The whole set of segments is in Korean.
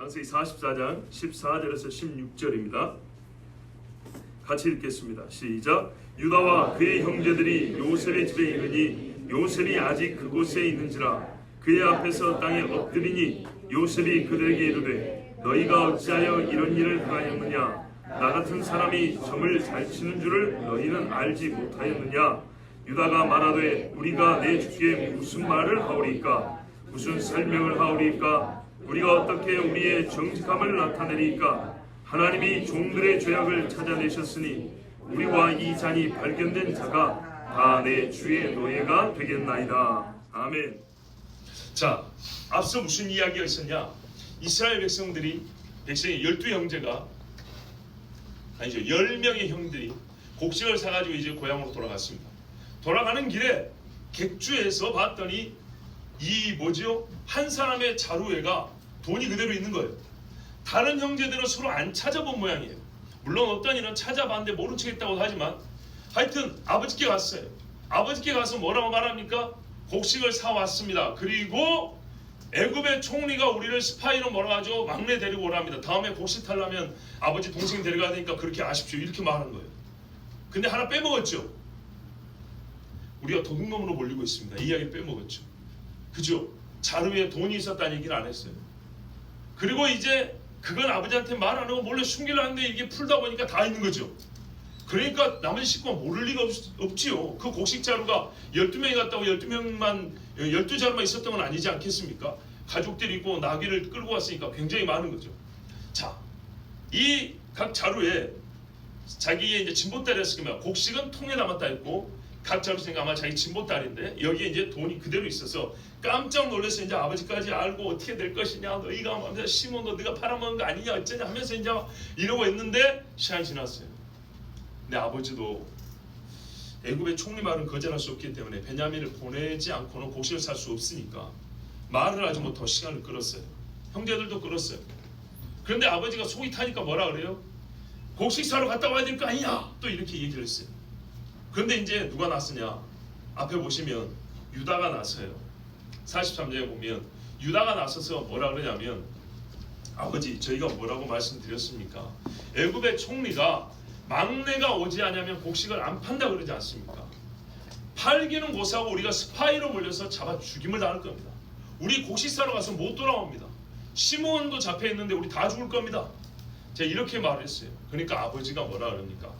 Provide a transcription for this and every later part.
창세기 44장 14절에서 16절입니다. 같이 읽겠습니다. 시작. 유다와 그의 형제들이 요셉의 집에 이르니 요셉이 아직 그곳에 있는지라 그의 앞에서 땅에 엎드리니 요셉이 그들에게 이르되 너희가 어찌하여 이런 일을 행하였느냐? 나 같은 사람이 점을 잘 치는 줄을 너희는 알지 못하였느냐? 유다가 말하되 우리가 내 주께 무슨 말을 하오리까? 무슨 설명을 하오리까? 우리가 어떻게 우리의 정직함을 나타내리까? 하나님이 종들의 죄악을 찾아내셨으니 우리와 이 잔이 발견된 자가 다 내 주의 노예가 되겠나이다. 아멘. 자, 앞서 무슨 이야기가 있었냐? 이스라엘 백성이 12형제가 아니죠, 10명의 형들이 곡식을 사가지고 이제 고향으로 돌아갔습니다. 돌아가는 길에 객주에서 봤더니 한 사람의 자루에가 돈이 그대로 있는 거예요. 다른 형제들은 서로 안 찾아본 모양이에요. 물론 어떤 이는 찾아봤는데 모른 척 했다고 하지만 하여튼 아버지께 갔어요. 아버지께 가서 뭐라고 말합니까? 곡식을 사왔습니다. 그리고 애굽의 총리가 우리를 스파이로 몰아가지고 막내 데리고 오랍니다. 다음에 곡식 타려면 아버지 동생 데려가야 되니까 그렇게 아십시오. 이렇게 말하는 거예요. 근데 하나 빼먹었죠. 우리가 도둑놈으로 몰리고 있습니다. 이 이야기 빼먹었죠. 그죠? 자루에 돈이 있었다는 얘기를 안 했어요. 그리고 이제 그건 아버지한테 말 안 하고 몰래 숨기려 하는데 이게 풀다 보니까 다 있는 거죠. 그러니까 나머지 식구가 모를 리가 없지요. 그 곡식 자루가 12명이 갔다고 12자루만 있었던 건 아니지 않겠습니까? 가족들이 있고 나귀를 끌고 왔으니까 굉장히 많은 거죠. 자, 이 각 자루에 자기의 이제 진보딸이었으니까 곡식은 통에 담았다 했고 각 자루생가 아마 자기 진보딸인데 여기에 이제 돈이 그대로 있어서 깜짝 놀라서 이제 아버지까지 알고 어떻게 될 것이냐, 너희가 시몬 너가 팔아먹은 거 아니냐 어쩌냐 하면서 이제 이러고 있는데 시간이 지났어요. 근데 아버지도 애굽의 총리 말은 거절할 수 없기 때문에 베냐민을 보내지 않고는 곡식을 살 수 없으니까 말을 하지 못하고 시간을 끌었어요. 형제들도 끌었어요. 그런데 아버지가 속이 타니까 뭐라 그래요? 곡식 사러 갔다 와야 될 거 아니냐, 또 이렇게 얘기를 했어요. 그런데 이제 누가 났으냐? 앞에 보시면 유다가 나서요. 43장에 보면 유다가 나서서 뭐라 그러냐면 아버지 저희가 뭐라고 말씀드렸습니까? 애굽의 총리가 막내가 오지 않으면 곡식을 안 판다 그러지 않습니까? 팔기는 고사하고 우리가 스파이로 몰려서 잡아 죽임을 당할 겁니다. 우리 곡식 사러 가서 못 돌아옵니다. 시몬도 잡혀 있는데 우리 다 죽을 겁니다. 제가 이렇게 말했어요. 그러니까 아버지가 뭐라 그러니까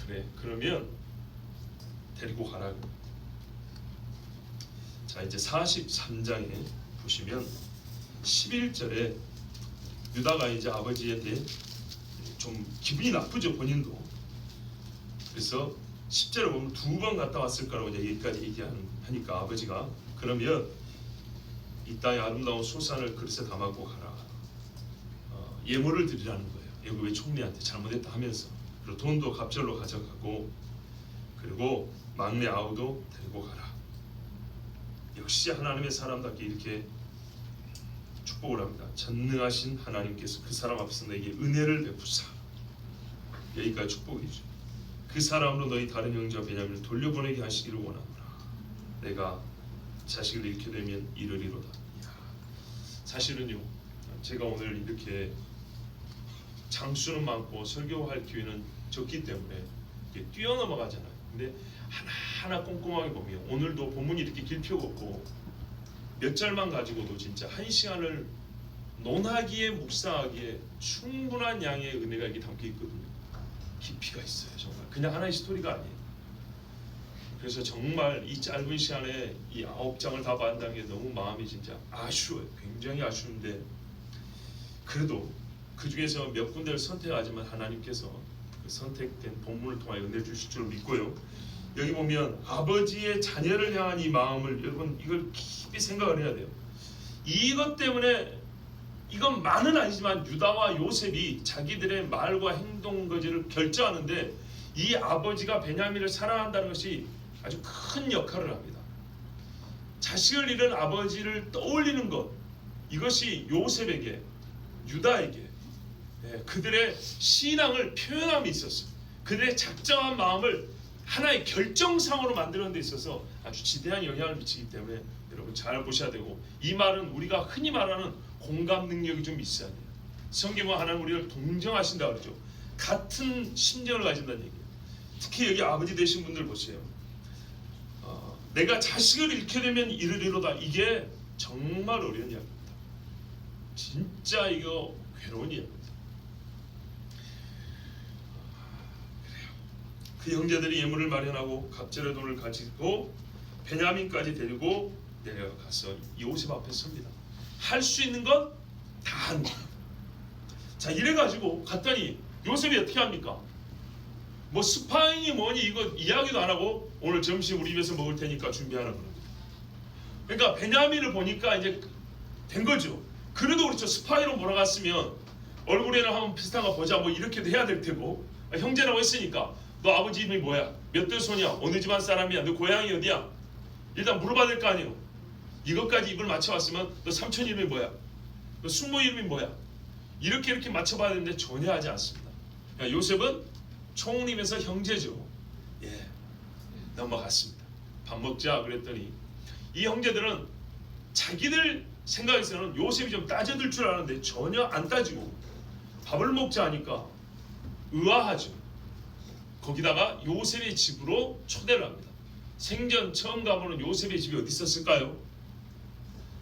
그래 그러면 데리고 가라. 자, 이제 43장에 보시면 11절에 유다가 이제 아버지에 대해 좀 기분이 나쁘죠, 본인도. 그래서 10절에 보면 2번 갔다 왔을 거라고 이제 여기까지 얘기하니까 아버지가 그러면 이 땅의 아름다운 소산을 그릇에 담았고 가라. 예물을 드리라는 거예요. 애굽의 총리한테 잘못했다 하면서. 그리고 돈도 갑절로 가져가고 그리고 막내 아우도 데리고 가라. 역시 하나님의 사람답게 이렇게 축복을 합니다. 전능하신 하나님께서 그 사람 앞에서 너에게 은혜를 베푸사. 여기까지 축복이죠. 그 사람으로 너희 다른 형제와 베냐민을 돌려보내게 하시기를 원하노라. 내가 자식을 잃게 되면 이르리로다. 사실은요, 제가 오늘 이렇게 장수는 많고 설교할 기회는 적기 때문에 뛰어넘어가잖아요. 근데 하나하나 꼼꼼하게 보면 오늘도 본문이 이렇게 길 필요가 없고 몇 절만 가지고도 진짜 1시간을 논하기에 묵상하기에 충분한 양의 은혜가 이렇게 담겨 있거든요. 깊이가 있어요. 정말 그냥 하나의 스토리가 아니에요. 그래서 정말 이 짧은 시간에 이 9장을 다 봤다는 게 너무 마음이 진짜 아쉬워요. 굉장히 아쉬운데 그래도 그 중에서 몇 군데를 선택하지만 하나님께서 그 선택된 본문을 통하여 은혜 주실 줄 믿고요. 여기 보면 아버지의 자녀를 향한 이 마음을 여러분 이걸 깊이 생각을 해야 돼요. 이것 때문에 이건 많은 아니지만 유다와 요셉이 자기들의 말과 행동 거지를 결정하는데 이 아버지가 베냐민을 사랑한다는 것이 아주 큰 역할을 합니다. 자식을 잃은 아버지를 떠올리는 것, 이것이 요셉에게 유다에게 그들의 신앙을 표현함이 있었어요. 그들의 작정한 마음을 하나의 결정상으로 만드는 데 있어서 아주 지대한 영향을 미치기 때문에 여러분 잘 보셔야 되고, 이 말은 우리가 흔히 말하는 공감 능력이 좀 있어야 돼요. 성경은 하나님 우리를 동정하신다 그러죠. 같은 심정을 가진다는 얘기예요. 특히 여기 아버지 되신 분들 보세요. 내가 자식을 잃게 되면 이르리로다. 이게 정말 어려운 이야기입니다. 진짜 이거 괴로운 이야기입니다. 그래요. 그 형제들이 예물을 마련하고 갑절의 돈을 가지고 베냐민까지 데리고 내려가서 요셉 앞에 섭니다. 할 수 있는 건 다 하는 거예요. 자, 이래가지고 갔더니 요셉이 어떻게 합니까? 뭐 스파이니 뭐니 이거 이야기도 안 하고 오늘 점심 우리 집에서 먹을 테니까 준비하라 그럽니다. 그러니까 베냐민을 보니까 이제 된 거죠. 그래도 그렇죠. 스파이로 몰아갔으면 얼굴에는 한번 비슷한 거 보자 뭐 이렇게도 해야 될 테고, 형제라고 했으니까 너 아버지 이름이 뭐야? 몇 대 손이야? 어느 집안 사람이야? 너 고향이 어디야? 일단 물어봐야 될 거 아니에요. 이것까지 입을 맞춰왔으면 너 삼촌 이름이 뭐야? 너 숙모 이름이 뭐야? 이렇게 맞춰봐야 되는데 전혀 하지 않습니다. 그러니까 요셉은 총림에서 형제죠. 예, 넘어갔습니다. 밥 먹자 그랬더니 이 형제들은 자기들 생각에서는 요셉이 좀 따져들 줄 아는데 전혀 안 따지고 밥을 먹자 하니까 의아하죠. 거기다가 요셉의 집으로 초대를 합니다. 생전 처음 가보는 요셉의 집이 어디 있었을까요?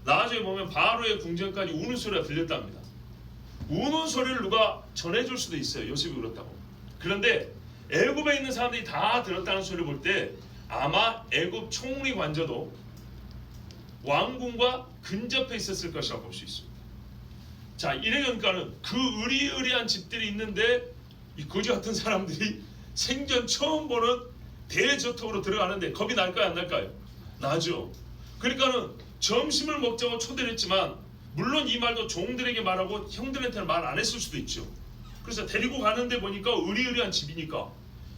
나중에 보면 바로의 궁전까지 우는 소리가 들렸답니다. 우는 소리를 누가 전해줄 수도 있어요. 요셉이 울었다고. 그런데 애굽에 있는 사람들이 다 들었다는 소리를 볼 때 아마 애굽 총리 관저도 왕궁과 근접해 있었을 것이라고 볼 수 있습니다. 자, 이래니까는 그 의리의리한 집들이 있는데 이 거지 같은 사람들이 생전 처음 보는 대저택으로 들어가는데 겁이 날까요 안 날까요? 나죠. 그러니까는 점심을 먹자고 초대를 했지만 물론 이 말도 종들에게 말하고 형들한테는 말 안 했을 수도 있죠. 그래서 데리고 가는데 보니까 의리의리한 집이니까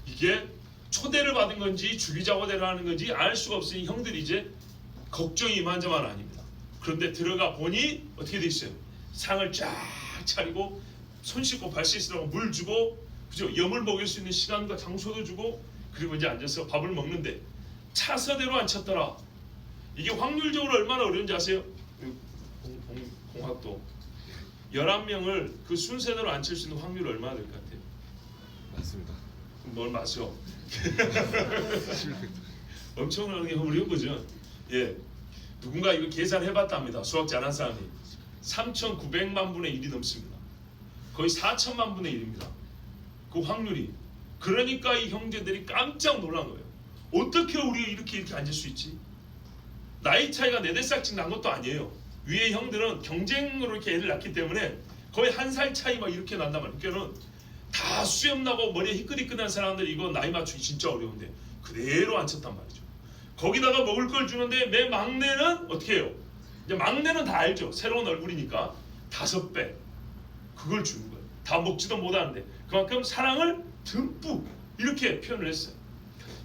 이게 초대를 받은 건지 죽이자고 데려가는 건지 알 수가 없으니 형들이 이제 걱정이 이만저만 아닙니다. 그런데 들어가 보니 어떻게 돼 있어요? 상을 쫙 차리고 손 씻고 발 씻으라고 물 주고, 그죠? 염을 먹일 수 있는 시간과 장소도 주고, 그리고 이제 앉아서 밥을 먹는데 차서대로 앉혔더라. 이게 확률적으로 얼마나 어려운지 아세요? 공학도 11명을 그 순서대로 앉힐 수 있는 확률이 얼마나 될 것 같아요? 맞습니다. 뭘 마셔? 엄청난 게 어려운 거죠. 예, 누군가 이거 계산해봤답니다. 수학 잘한 사람이 3,900만 분의 1이 넘습니다. 거의 4천만 분의 1입니다. 그 확률이. 그러니까 이 형제들이 깜짝 놀란 거예요. 어떻게 우리가 이렇게 앉을 수 있지? 나이 차이가 4살씩 난 것도 아니에요. 위에 형들은 경쟁으로 이렇게 애를 낳기 때문에 거의 1살 차이 막 이렇게 난단 말이에요. 그러니까는 다 수염 나고 머리에 희끗희끗한 사람들이 이거 나이 맞추기 진짜 어려운데 그대로 앉혔단 말이죠. 거기다가 먹을 걸 주는데 내 막내는 어떻게 해요? 이제 막내는 다 알죠. 새로운 얼굴이니까 5배 그걸 주는 거예요. 다 먹지도 못하는데 그만큼 사랑을 듬뿍 이렇게 표현을 했어요.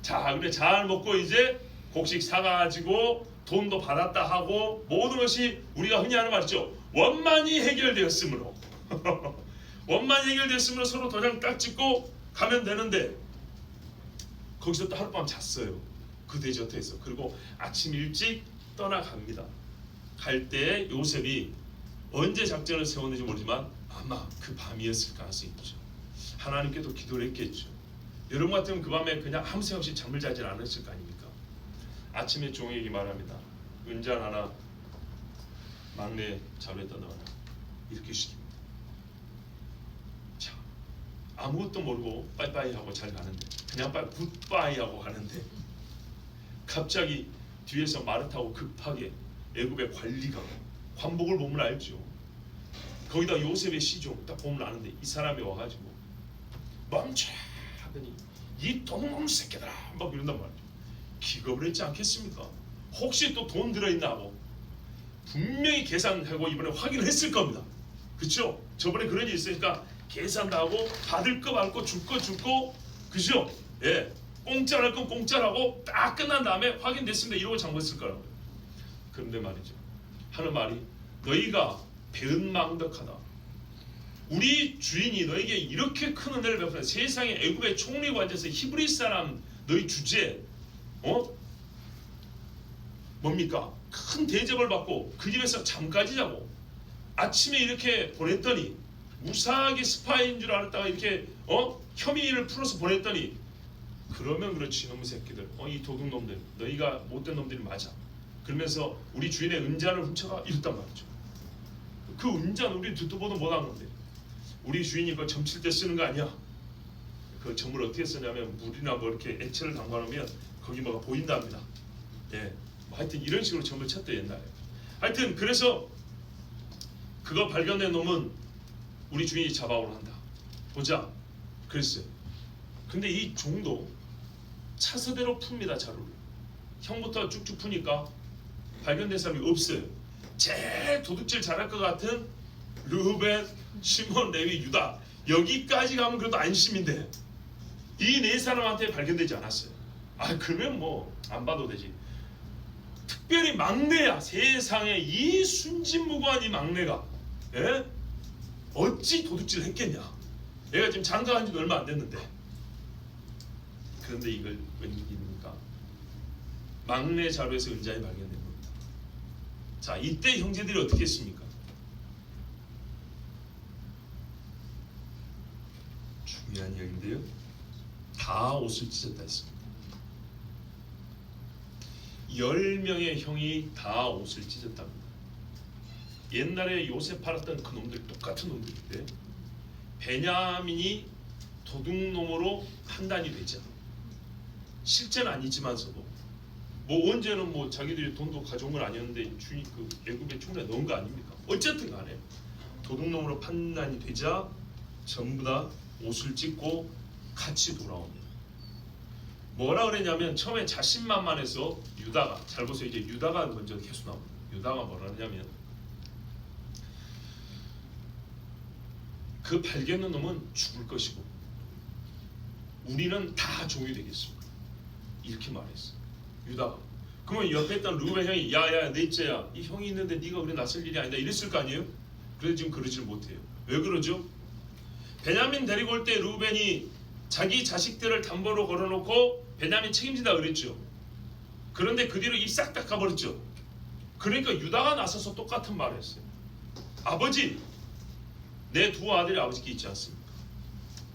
자, 그래 잘 먹고 이제 곡식 사가지고 돈도 받았다 하고 모든 것이 우리가 흔히 하는 말이죠. 원만히 해결되었으므로 원만히 해결되었으므로 서로 도장 딱 찍고 가면 되는데 거기서 또 하룻밤 잤어요. 그 대저택에서. 그리고 아침 일찍 떠나갑니다. 갈 때 요셉이 언제 작전을 세웠는지 모르지만 아마 그 밤이었을 가능성이 있죠. 하나님께도 기도를 했겠죠. 여러분 같으면 그 밤에 그냥 아무 생각 없이 잠을 자질 않았을 거 아닙니까? 아침에 종에게 말합니다. 은잔 하나 막내 자루에다 넣어라. 이렇게 시킵니다. 자, 아무것도 모르고 빠이빠이 하고 잘 가는데 그냥 굿바이 하고 가는데 갑자기 뒤에서 말을 타고 급하게 애굽의 관리가 관복을 보면 알죠. 거기다 요셉의 시종 딱 보면 아는데 이 사람이 와가지고 멈춰 하더니 이 도둑놈 새끼들아 막 이런단 말이죠. 기겁을 했지 않겠습니까? 혹시 또 돈 들어있나 하고 분명히 계산하고 이번에 확인을 했을 겁니다. 그쵸? 저번에 그런 일이 있으니까 계산도 하고 받을 거 받고 줄 거 주고, 그죠? 예, 공짜랄 건 공짜라고 딱 끝난 다음에 확인됐습니다 이러고 잠궜을 거라고요. 그런데 말이죠, 하는 말이 너희가 배은망덕하다. 우리 주인이 너에게 이렇게 큰 은혜를 베푸는 세상에 애굽의 총리 관저에서 히브리 사람 너희 주제 뭡니까? 큰 대접을 받고 그 집에서 잠까지 자고 아침에 이렇게 보냈더니 무사하게 스파이인 줄 알았다가 이렇게 혐의를 풀어서 보냈더니 그러면 그렇지 놈의 새끼들 이 도둑놈들 너희가 못된 놈들이 맞아 그러면서 우리 주인의 은잔을 훔쳐가 이랬단 말이죠. 그 은잔 우리 듣도 보도 못한 건데 우리 주인이 그거 점칠 때 쓰는 거 아니야. 그 점을 어떻게 쓰냐면 물이나 뭐 이렇게 액체를 담가놓으면 거기 뭐가 보인답니다. 예, 뭐 하여튼 이런 식으로 점을 쳤대 옛날에. 하여튼 그래서 그거 발견된 놈은 우리 주인이 잡아오라 한다. 보자. 그랬어요. 근데 이 종도 차서대로 풉니다. 자루를. 형부터 쭉쭉 푸니까 발견된 사람이 없어요. 제일 도둑질 잘할 것 같은 르우벤, 시몬, 레위, 유다 여기까지 가면 그래도 안심인데 이 네 사람한테 발견되지 않았어요. 그러면 뭐 안 봐도 되지. 특별히 막내야. 세상에 이 순진무구한 이 막내가 어찌 도둑질을 했겠냐. 얘가 지금 장가간 지도 얼마 안 됐는데. 그런데 이걸 웬일입니까? 막내 자루에서 은잔이 발견된 겁니다. 자, 이때 형제들이 어떻게 했습니까? 중요한 이야기인데요. 다 옷을 찢었다 했습니다. 10명의 형이 다 옷을 찢었답니다. 옛날에 요셉 팔았던 그 놈들 똑같은 놈들인데 베냐민이 도둑놈으로 판단이 되자 실제는 아니지만서도 뭐 언제는 뭐 자기들이 돈도 가져온 건 아니었는데 주인 그 애굽의 총리가 넣은 거 아닙니까? 어쨌든 간에 도둑놈으로 판단이 되자 전부 다 옷을 찢고 같이 돌아옵니다. 뭐라 그랬냐면 처음에 자신만만해서 유다가 잘 보세요. 이제 유다가 먼저 계속 나옵니다. 유다가 뭐라 하냐면 그 발견한 놈은 죽을 것이고 우리는 다 종이 되겠습니다. 이렇게 말했어요. 유다가. 그러면 옆에 있던 르우벤 형이 야야 넷째야 이 형이 있는데 네가 우리 낯설 일이 아니다 이랬을 거 아니에요? 그래도 지금 그러질 못해요. 왜 그러죠? 베냐민 데리고 올 때 르우벤이 자기 자식들을 담보로 걸어놓고 베냐민 책임진다 그랬죠. 그런데 그 뒤로 입 싹 닦아버렸죠. 그러니까 유다가 나서서 똑같은 말을 했어요. 아버지, 내 두 아들이 아버지께 있지 않습니까?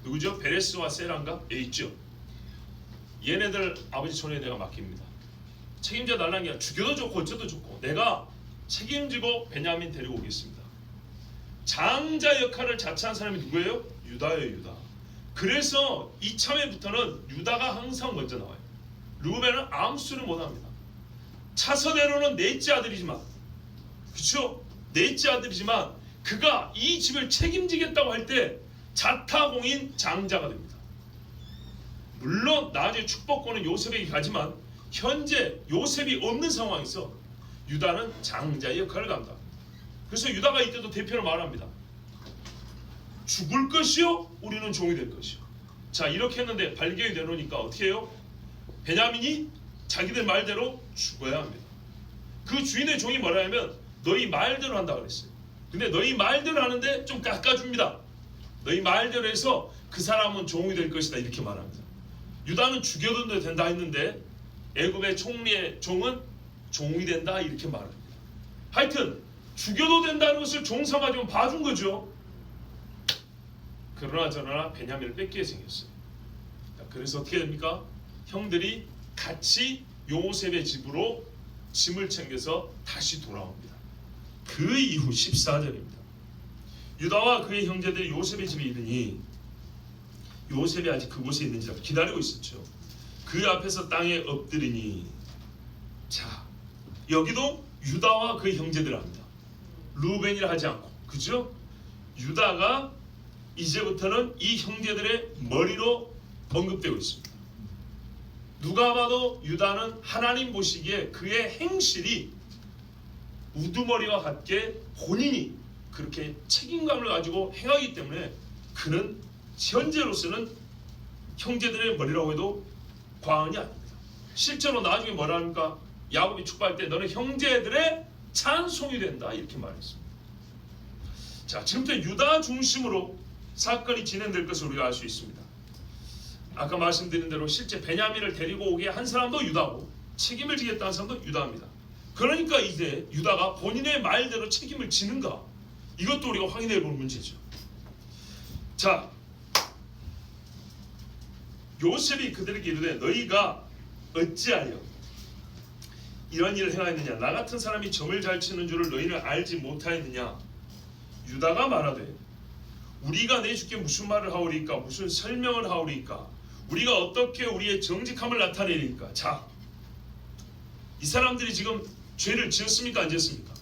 누구죠? 베레스와 세란가? 있죠. 얘네들 아버지 손에 내가 맡깁니다. 책임져 달라는 게 아니라 죽여도 좋고 어쩌도 좋고 내가 책임지고 베냐민 데리고 오겠습니다. 장자 역할을 자처한 사람이 누구예요? 유다예요. 유다. 그래서 이참에부터는 유다가 항상 먼저 나와요. 르우벤은 아무 수를 못합니다. 차서대로는 넷째 아들이지만 그렇죠? 넷째 아들이지만 그가 이 집을 책임지겠다고 할 때 자타공인 장자가 됩니다. 물론 나중에 축복권은 요셉에게 가지만 현재 요셉이 없는 상황에서 유다는 장자의 역할을 감당합니다. 그래서 유다가 이때도 대표로 말합니다. 죽을 것이요 우리는 종이 될 것이요. 자 이렇게 했는데 발견이 되놓으니까 어떻게 해요? 베냐민이 자기들 말대로 죽어야 합니다. 그 주인의 종이 뭐라 하면 너희 말대로 한다 그랬어요. 근데 너희 말대로 하는데 좀 깎아줍니다. 너희 말대로 해서 그 사람은 종이 될 것이다 이렇게 말합니다. 유다는 죽여도 된다 했는데 애굽의 총리의 종은 종이 된다 이렇게 말합니다. 하여튼 죽여도 된다는 것을 종 삼아주면 봐준 거죠. 그러나 저러나 베냐민을 뺏기게 생겼어요. 그래서 어떻게 됩니까? 형들이 같이 요셉의 집으로 짐을 챙겨서 다시 돌아옵니다. 그 이후 14절입니다. 유다와 그의 형제들이 요셉의 집에 이르니 요셉이 아직 그곳에 있는지 기다리고 있었죠. 그 앞에서 땅에 엎드리니 자 여기도 유다와 그의 형제들 합니다. 루벤이라 하지 않고 그죠? 유다가 이제부터는 이 형제들의 머리로 언급되고 있습니다. 누가 봐도 유다는 하나님 보시기에 그의 행실이 우두머리와 같게 본인이 그렇게 책임감을 가지고 행하기 때문에 그는 현재로서는 형제들의 머리라고 해도 과언이 아닙니다. 실제로 나중에 뭐라 합니까? 야곱이 축복할 때 너는 형제들의 찬송이 된다 이렇게 말했습니다. 자 지금부터 유다 중심으로 사건이 진행될 것을 우리가 알 수 있습니다. 아까 말씀드린 대로 실제 베냐민을 데리고 오게 한 사람도 유다고 책임을 지겠다는 사람도 유다입니다. 그러니까 이제 유다가 본인의 말대로 책임을 지는가, 이것도 우리가 확인해 볼 문제죠. 자, 요셉이 그들에게 이르되 너희가 어찌하여 이런 일을 행하였느냐, 나 같은 사람이 점을 잘 치는 줄을 너희는 알지 못하였느냐. 유다가 말하되 우리가 내 주께 무슨 말을 하오리까, 무슨 설명을 하오리까, 우리가 어떻게 우리의 정직함을 나타내리까. 자, 이 사람들이 지금 죄를 지었습니까, 안 지었습니까?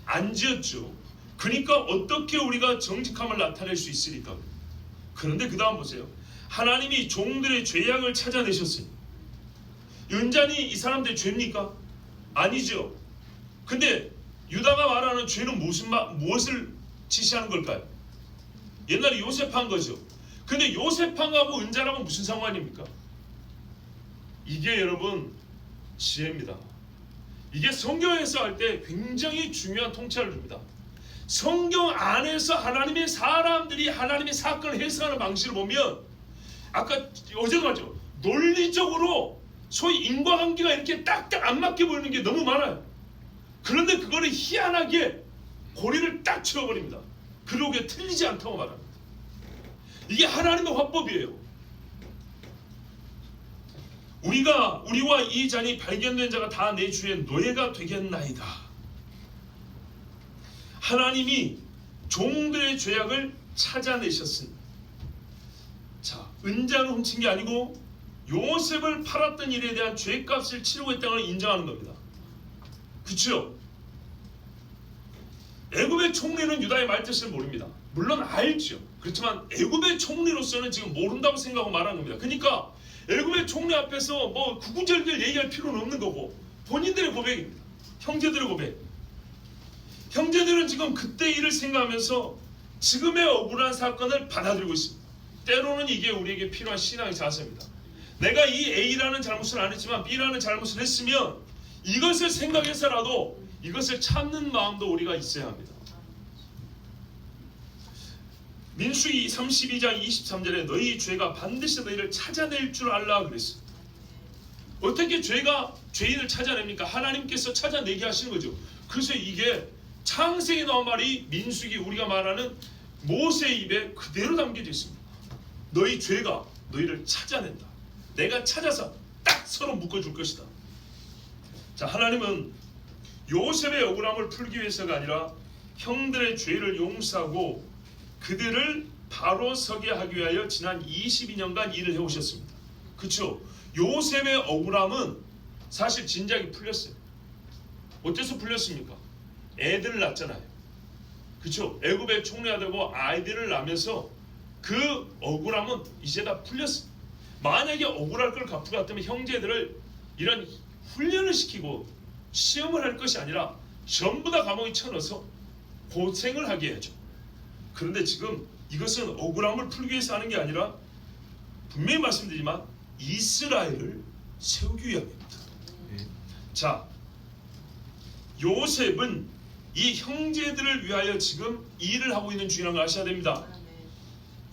안 지었죠. 그러니까 어떻게 우리가 정직함을 나타낼 수 있으리까. 그런데 그 다음 보세요. 하나님이 종들의 죄악을 찾아내셨으니, 연단이 이 사람들의 죄입니까? 아니죠. 근데 유다가 말하는 죄는 무엇을 지시하는 걸까요? 옛날에 요셉한 거죠. 근데 요셉한하고 은자랑은 무슨 상관입니까? 이게 여러분 지혜입니다. 이게 성경에서 할 때 굉장히 중요한 통찰을 줍니다. 성경 안에서 하나님의 사람들이 하나님의 사건을 해석하는 방식을 보면, 아까 어제도 말했죠, 논리적으로 소위 인과관계가 이렇게 딱딱 안 맞게 보이는 게 너무 많아요. 그런데 그거를 희한하게 고리를 딱 채워버립니다. 그리고 그게 틀리지 않다고 말합니다. 이게 하나님의 화법이에요. 우리와 이 잔이 발견된 자가 다 내 주의 노예가 되겠나이다. 하나님이 종들의 죄악을 찾아내셨습니다. 자, 은자는 훔친 게 아니고 요셉을 팔았던 일에 대한 죄값을 치르고 있다는 걸 인정하는 겁니다. 그렇죠? 애굽의 총리는 유다의 말뜻을 모릅니다. 물론 알죠. 그렇지만 애굽의 총리로서는 지금 모른다고 생각하고 말하는 겁니다. 그러니까 애굽의 총리 앞에서 뭐 구구절절 얘기할 필요는 없는 거고, 본인들의 고백입니다. 형제들의 고백. 형제들은 지금 그때 일을 생각하면서 지금의 억울한 사건을 받아들이고 있습니다. 때로는 이게 우리에게 필요한 신앙의 자세입니다. 내가 이 A라는 잘못을 안 했지만 B라는 잘못을 했으면 이것을 생각해서라도 이것을 참는 마음도 우리가 있어야 합니다. 민수기 32장 23절에 너희 죄가 반드시 너희를 찾아낼 줄 알라 그랬어요. 어떻게 죄가 죄인을 찾아냅니까? 하나님께서 찾아내게 하시는 거죠. 그래서 이게 창세기에 나온 말이 민수기, 우리가 말하는 모세의 입에 그대로 담겨져 있습니다. 너희 죄가 너희를 찾아낸다. 내가 찾아서 딱 서로 묶어줄 것이다. 자, 하나님은 요셉의 억울함을 풀기 위해서가 아니라 형들의 죄를 용서하고 그들을 바로 서게 하기 위하여 지난 22년간 일을 해오셨습니다. 그렇죠? 요셉의 억울함은 사실 진작에 풀렸어요. 어째서 풀렸습니까? 애들을 낳잖아요. 그렇죠? 애굽의 총리가 되고 아이들을 낳으면서 그 억울함은 이제 다 풀렸어요. 만약에 억울할 걸 갚고 같으면 형제들을 이런 훈련을 시키고 시험을 할 것이 아니라 전부 다 감옥에 쳐넣어서 고생을 하게 해야죠. 그런데 지금 이것은 억울함을 풀기 위해서 하는 게 아니라 분명히 말씀드리지만 이스라엘을 세우기 위함입니다. 자, 요셉은 이 형제들을 위하여 지금 일을 하고 있는 중이라는 걸 아셔야 됩니다.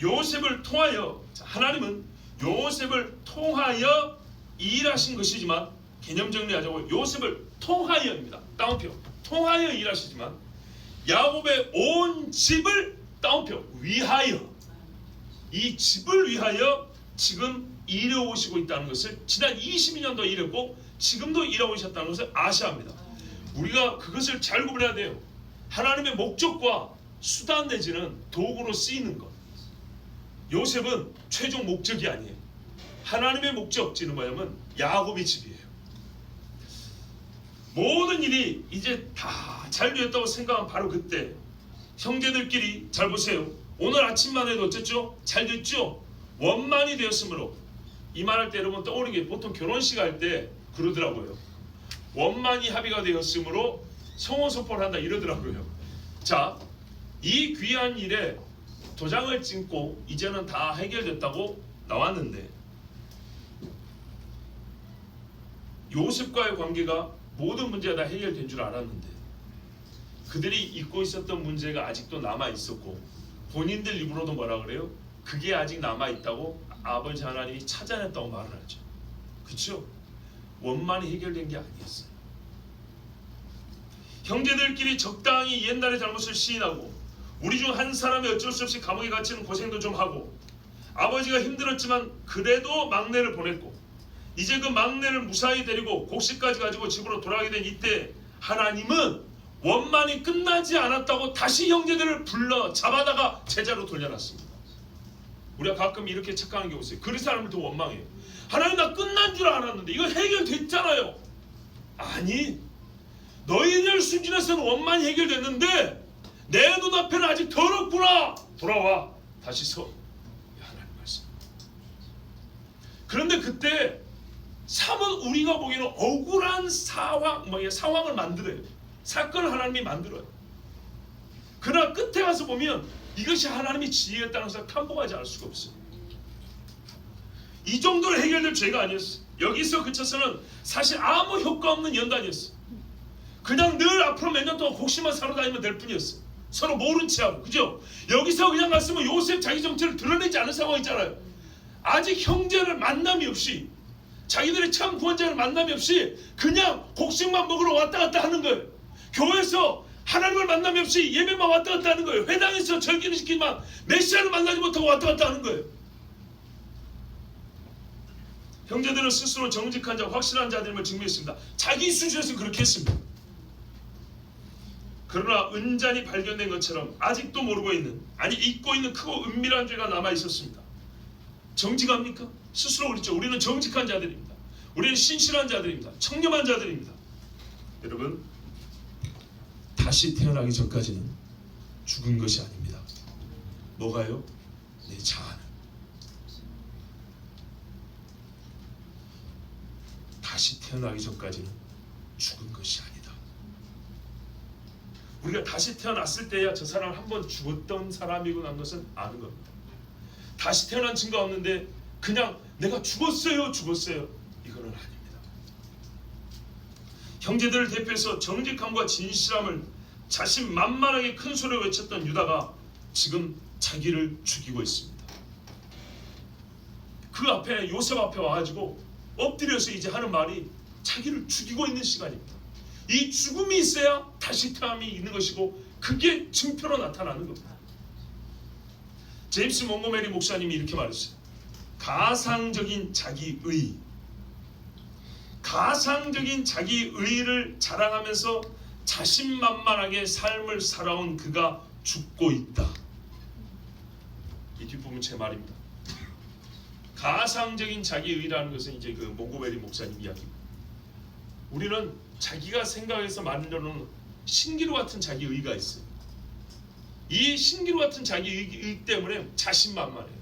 요셉을 통하여, 하나님은 요셉을 통하여 일하신 것이지만, 개념 정리하자고 요셉을 통하여입니다. 따옴표. 통하여 일하시지만 야곱의 온 집을 따옴표 위하여, 이 집을 위하여 지금 일해오시고 있다는 것을 지난 22년도 일했고 지금도 일하고 계셨다는 것을 아셔야 합니다. 우리가 그것을 잘 구분해야 돼요. 하나님의 목적과 수단 내지는 도구로 쓰이는 것. 요셉은 최종 목적이 아니에요. 하나님의 목적지는 뭐냐면 야곱의 집이에요. 모든 일이 이제 다 잘 되었다고 생각한 바로 그때 형제들끼리, 잘 보세요. 오늘 아침만 해도 어쨌죠? 잘 됐죠? 원만이 되었으므로. 이 말할 때 여러분 떠오르는 게 보통 결혼식 할 때 그러더라고요. 원만이 합의가 되었으므로 성혼 선포를 한다 이러더라고요. 자, 이 귀한 일에 도장을 찍고 이제는 다 해결됐다고 나왔는데, 요셉과의 관계가 모든 문제가 다 해결된 줄 알았는데 그들이 잊고 있었던 문제가 아직도 남아있었고, 본인들 입으로도 뭐라 그래요? 그게 아직 남아있다고 아버지 하나님이 찾아냈다고 말을 하죠. 그렇죠? 원만히 해결된 게 아니었어요. 형제들끼리 적당히 옛날의 잘못을 시인하고 우리 중 한 사람이 어쩔 수 없이 감옥에 갇히는 고생도 좀 하고 아버지가 힘들었지만 그래도 막내를 보냈고 이제 그 막내를 무사히 데리고 곡식까지 가지고 집으로 돌아가게 된 이때 하나님은 원만이 끝나지 않았다고 다시 형제들을 불러 잡아다가 제자로 돌려놨습니다. 우리가 가끔 이렇게 착각하는 경우 있어요. 그 사람을 더 원망해요. 하나님 나 끝난 줄 알았는데 이거 해결됐잖아요. 아니, 너희들 수준에서는 원만히 해결됐는데 내 눈앞에는 아직 더럽구나. 돌아와 다시 서. 하나님 말씀. 그런데 그때 삼은 우리가 보기에는 억울한 상황을 만들어요. 사건을 하나님이 만들어요. 그러나 끝에 가서 보면 이것이 하나님의 지혜였다는 것을 탐복하지 않을 수가 없어요. 이 정도로 해결될 죄가 아니었어요. 여기서 그쳐서는 사실 아무 효과 없는 연단이었어요. 그냥 늘 앞으로 몇 년 동안 곡식만 사러 다니면 될 뿐이었어요. 서로 모른 체하고, 그죠? 여기서 그냥 갔으면 요셉 자기 정체를 드러내지 않은 상황이잖아요. 아직 형제를 만남이 없이, 자기들의 참 구원자를 만남이 없이 그냥 곡식만 먹으러 왔다 갔다 하는 거예요. 교회에서 하나님을 만남이 없이 예배만 왔다 갔다 하는 거예요. 회당에서 절기를 시키지만 메시아를 만나지 못하고 왔다 갔다 하는 거예요. 형제들은 스스로 정직한 자, 확실한 자들임을 증명했습니다. 자기 수준에서 그렇게 했습니다. 그러나 은잔이 발견된 것처럼 아직도 모르고 있는, 아니 잊고 있는 크고 은밀한 죄가 남아 있었습니다. 정직합니까? 스스로 그랬죠. 우리는 정직한 자들입니다. 우리는 신실한 자들입니다. 청렴한 자들입니다. 여러분, 다시 태어나기 전까지는 죽은 것이 아닙니다. 뭐가요? 내 자아는. 다시 태어나기 전까지는 죽은 것이 아니다. 우리가 다시 태어났을 때야 저 사람 한번 죽었던 사람이고 난 것은 아는 겁니다. 다시 태어난 증거 없는데 그냥 내가 죽었어요 이거는 아닙니다. 형제들을 대표해서 정직함과 진실함을 자신만만하게 큰 소리로 외쳤던 유다가 지금 자기를 죽이고 있습니다. 그 앞에 요셉 앞에 와가지고 엎드려서 이제 하는 말이 자기를 죽이고 있는 시간입니다. 이 죽음이 있어야 다시 태어남이 있는 것이고 그게 증표로 나타나는 겁니다. 제임스 몽고메리 목사님이 이렇게 말했어요. 가상적인 자기의를 자랑하면서 자신만만하게 삶을 살아온 그가 죽고 있다. 이 뒷부분 제 말입니다. 가상적인 자기의라는 것은 이제 그 몽고메리 목사님 이야기입니다. 우리는 자기가 생각해서 만들어놓은 신기루 같은 자기의가 있어요. 이 신기루 같은 자기의 때문에 자신만만해요.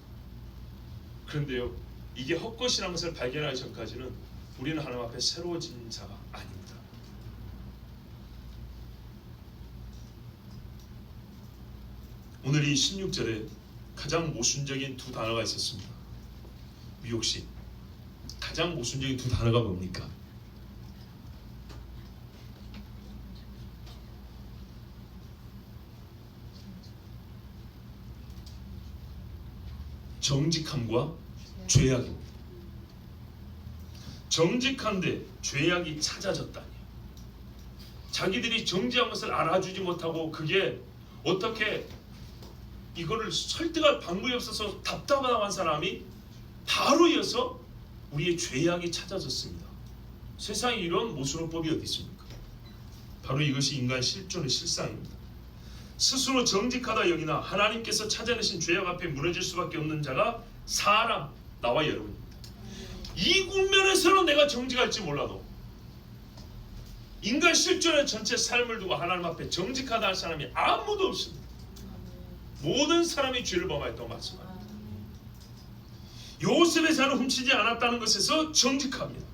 그런데요, 이게 헛것이라는 것을 발견하기 전까지는 우리는 하나님 앞에 새로워진 자가 아닙니다. 오늘 이 16절에 가장 모순적인 두 단어가 있었습니다. 미혹시 가장 모순적인 두 단어가 뭡니까? 정직함과 죄악입니다. 정직한데 죄악이 찾아졌다니. 자기들이 정직한 것을 알아주지 못하고 그게 어떻게 이거를 설득할 방법이 없어서 답답한 사람이 바로 이어서 우리의 죄악이 찾아졌습니다. 세상에 이런 모순호법이 어디 있습니까? 바로 이것이 인간 실존의 실상입니다. 스스로 정직하다 여기나 하나님께서 찾아내신 죄악 앞에 무너질 수밖에 없는 자가 사람, 나와 여러분입니다. 이 국면에서는 내가 정직할지 몰라도 인간 실존의 전체 삶을 두고 하나님 앞에 정직하다 할 사람이 아무도 없습니다. 모든 사람이 죄를 범하였다고 말씀합니다. 요셉의 자는 훔치지 않았다는 것에서 정직합니다.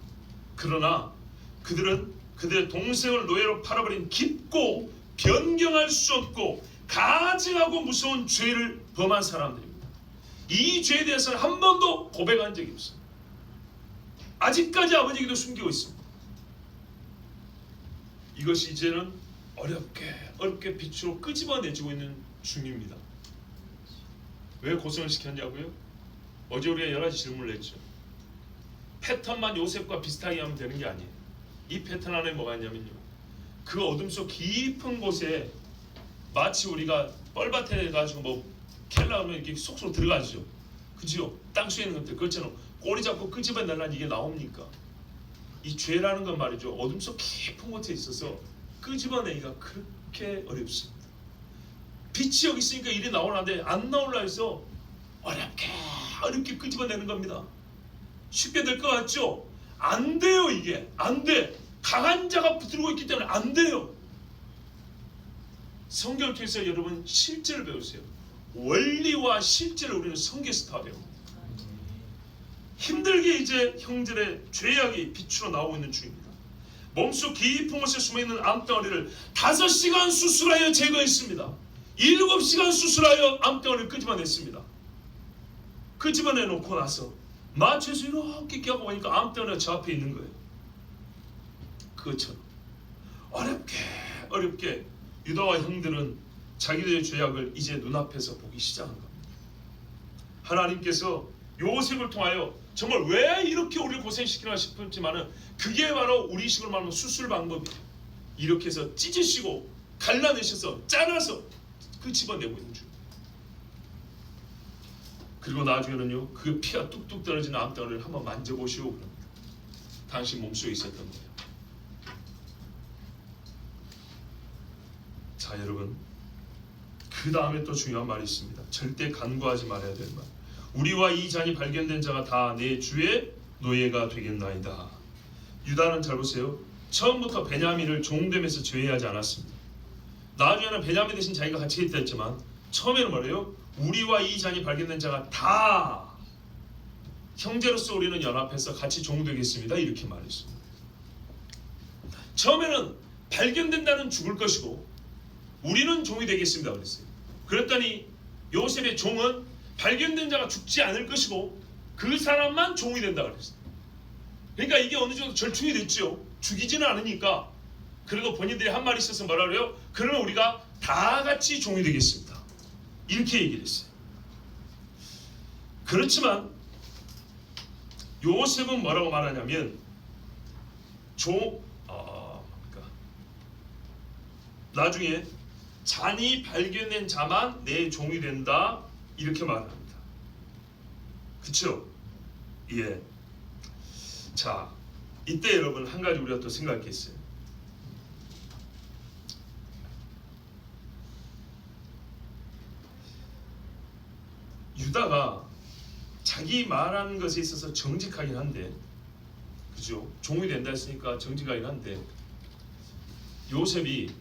그러나 그들은 그들의 동생을 노예로 팔아버린 깊고 변경할 수 없고 가증하고 무서운 죄를 범한 사람들입니다. 이 죄에 대해서는 한 번도 고백한 적이 없습니다. 아직까지 아버지에게도 숨기고 있습니다. 이것이 이제는 어렵게 빛으로 끄집어내지고 있는 중입니다. 왜 고생을 시켰냐고요? 어제 우리가 여러 가지 질문을 했죠. 패턴만 요셉과 비슷하게 하면 되는 게 아니에요. 이 패턴 안에 뭐가 있냐면요, 그 어둠 속 깊은 곳에 마치 우리가 뻘밭에 가지고 뭐 캘라 하면 이렇게 속속 들어가죠. 그죠? 땅속에 있는 것들 그것처럼 꼬리 잡고 끄집어내려면 이게 나옵니까? 이 죄라는 건 말이죠. 어둠 속 깊은 곳에 있어서 끄집어내기가 그렇게 어렵습니다. 빛이 여기 있으니까 일이 나오는데 안 나오려 해서 어렵게 끄집어내는 겁니다. 쉽게 될 것 같죠? 안 돼요. 이게 안 돼. 강한 자가 붙들고 있기 때문에 안 돼요. 성경을 통해서 여러분 실제를 배우세요. 원리와 실제를 우리는 성경에서 다 배웁니다. 힘들게 이제 형들의 죄악이 빛으로 나오고 있는 중입니다. 몸속 깊은 곳에 숨어있는 암덩어리를 5시간 수술하여 제거했습니다. 7시간 수술하여 암덩어리를 끄집어냈습니다. 끄집어내놓고 나서 마취해서 이렇게 끼고 보니까 암덩어리가 저 앞에 있는 거예요. 그것처럼 어렵게 유다와 형들은 자기들의 죄악을 이제 눈앞에서 보기 시작한 겁니다. 하나님께서 요셉을 통하여 정말 왜 이렇게 우리를 고생시키나 싶었지만은 그게 바로 우리식으로 말하면 수술 방법이에요. 이렇게 해서 찢으시고 갈라내셔서 잘라서 집어내고 있는 중. 그리고 나중에는요 그 피가 뚝뚝 떨어지는 암덩어리를 한번 만져보시오 그럽니다. 당신 몸속에 있었던 거예요. 자 여러분, 그 다음에 또 중요한 말이 있습니다. 절대 간구하지 말아야 될 말. 우리와 이 잔이 발견된 자가 다 내 주의 노예가 되겠나이다. 유다는 잘 보세요. 처음부터 베냐민을 종됨에서 제외하지 않았습니다. 나중에는 베냐민 대신 자기가 같이 있다 했지만 처음에는 뭐래요? 우리와 이 잔이 발견된 자가 다 형제로서 우리는 연합해서 같이 종되겠습니다. 이렇게 말했습니다. 처음에는 발견된다는 죽을 것이고 우리는 종이 되겠습니다 그랬어요. 그랬더니 요셉의 종은 발견된 자가 죽지 않을 것이고 그 사람만 종이 된다 그랬어요. 그러니까 이게 어느 정도 절충이 됐죠. 죽이지는 않으니까. 그리고 본인들이 한 말이 있어서 뭐라 그래요? 그러면 우리가 다 같이 종이 되겠습니다. 이렇게 얘기를 했어요. 그렇지만 요셉은 뭐라고 말하냐면 나중에 잔이 발견된 자만 내 종이 된다 이렇게 말합니다. 그쵸? 예. 자, 이때 여러분 한 가지 우리가 또 생각할 게 있어요. 유다가 자기 말하는 것에 있어서 정직하긴 한데, 그죠? 종이 된다 했으니까 정직하긴 한데, 요셉이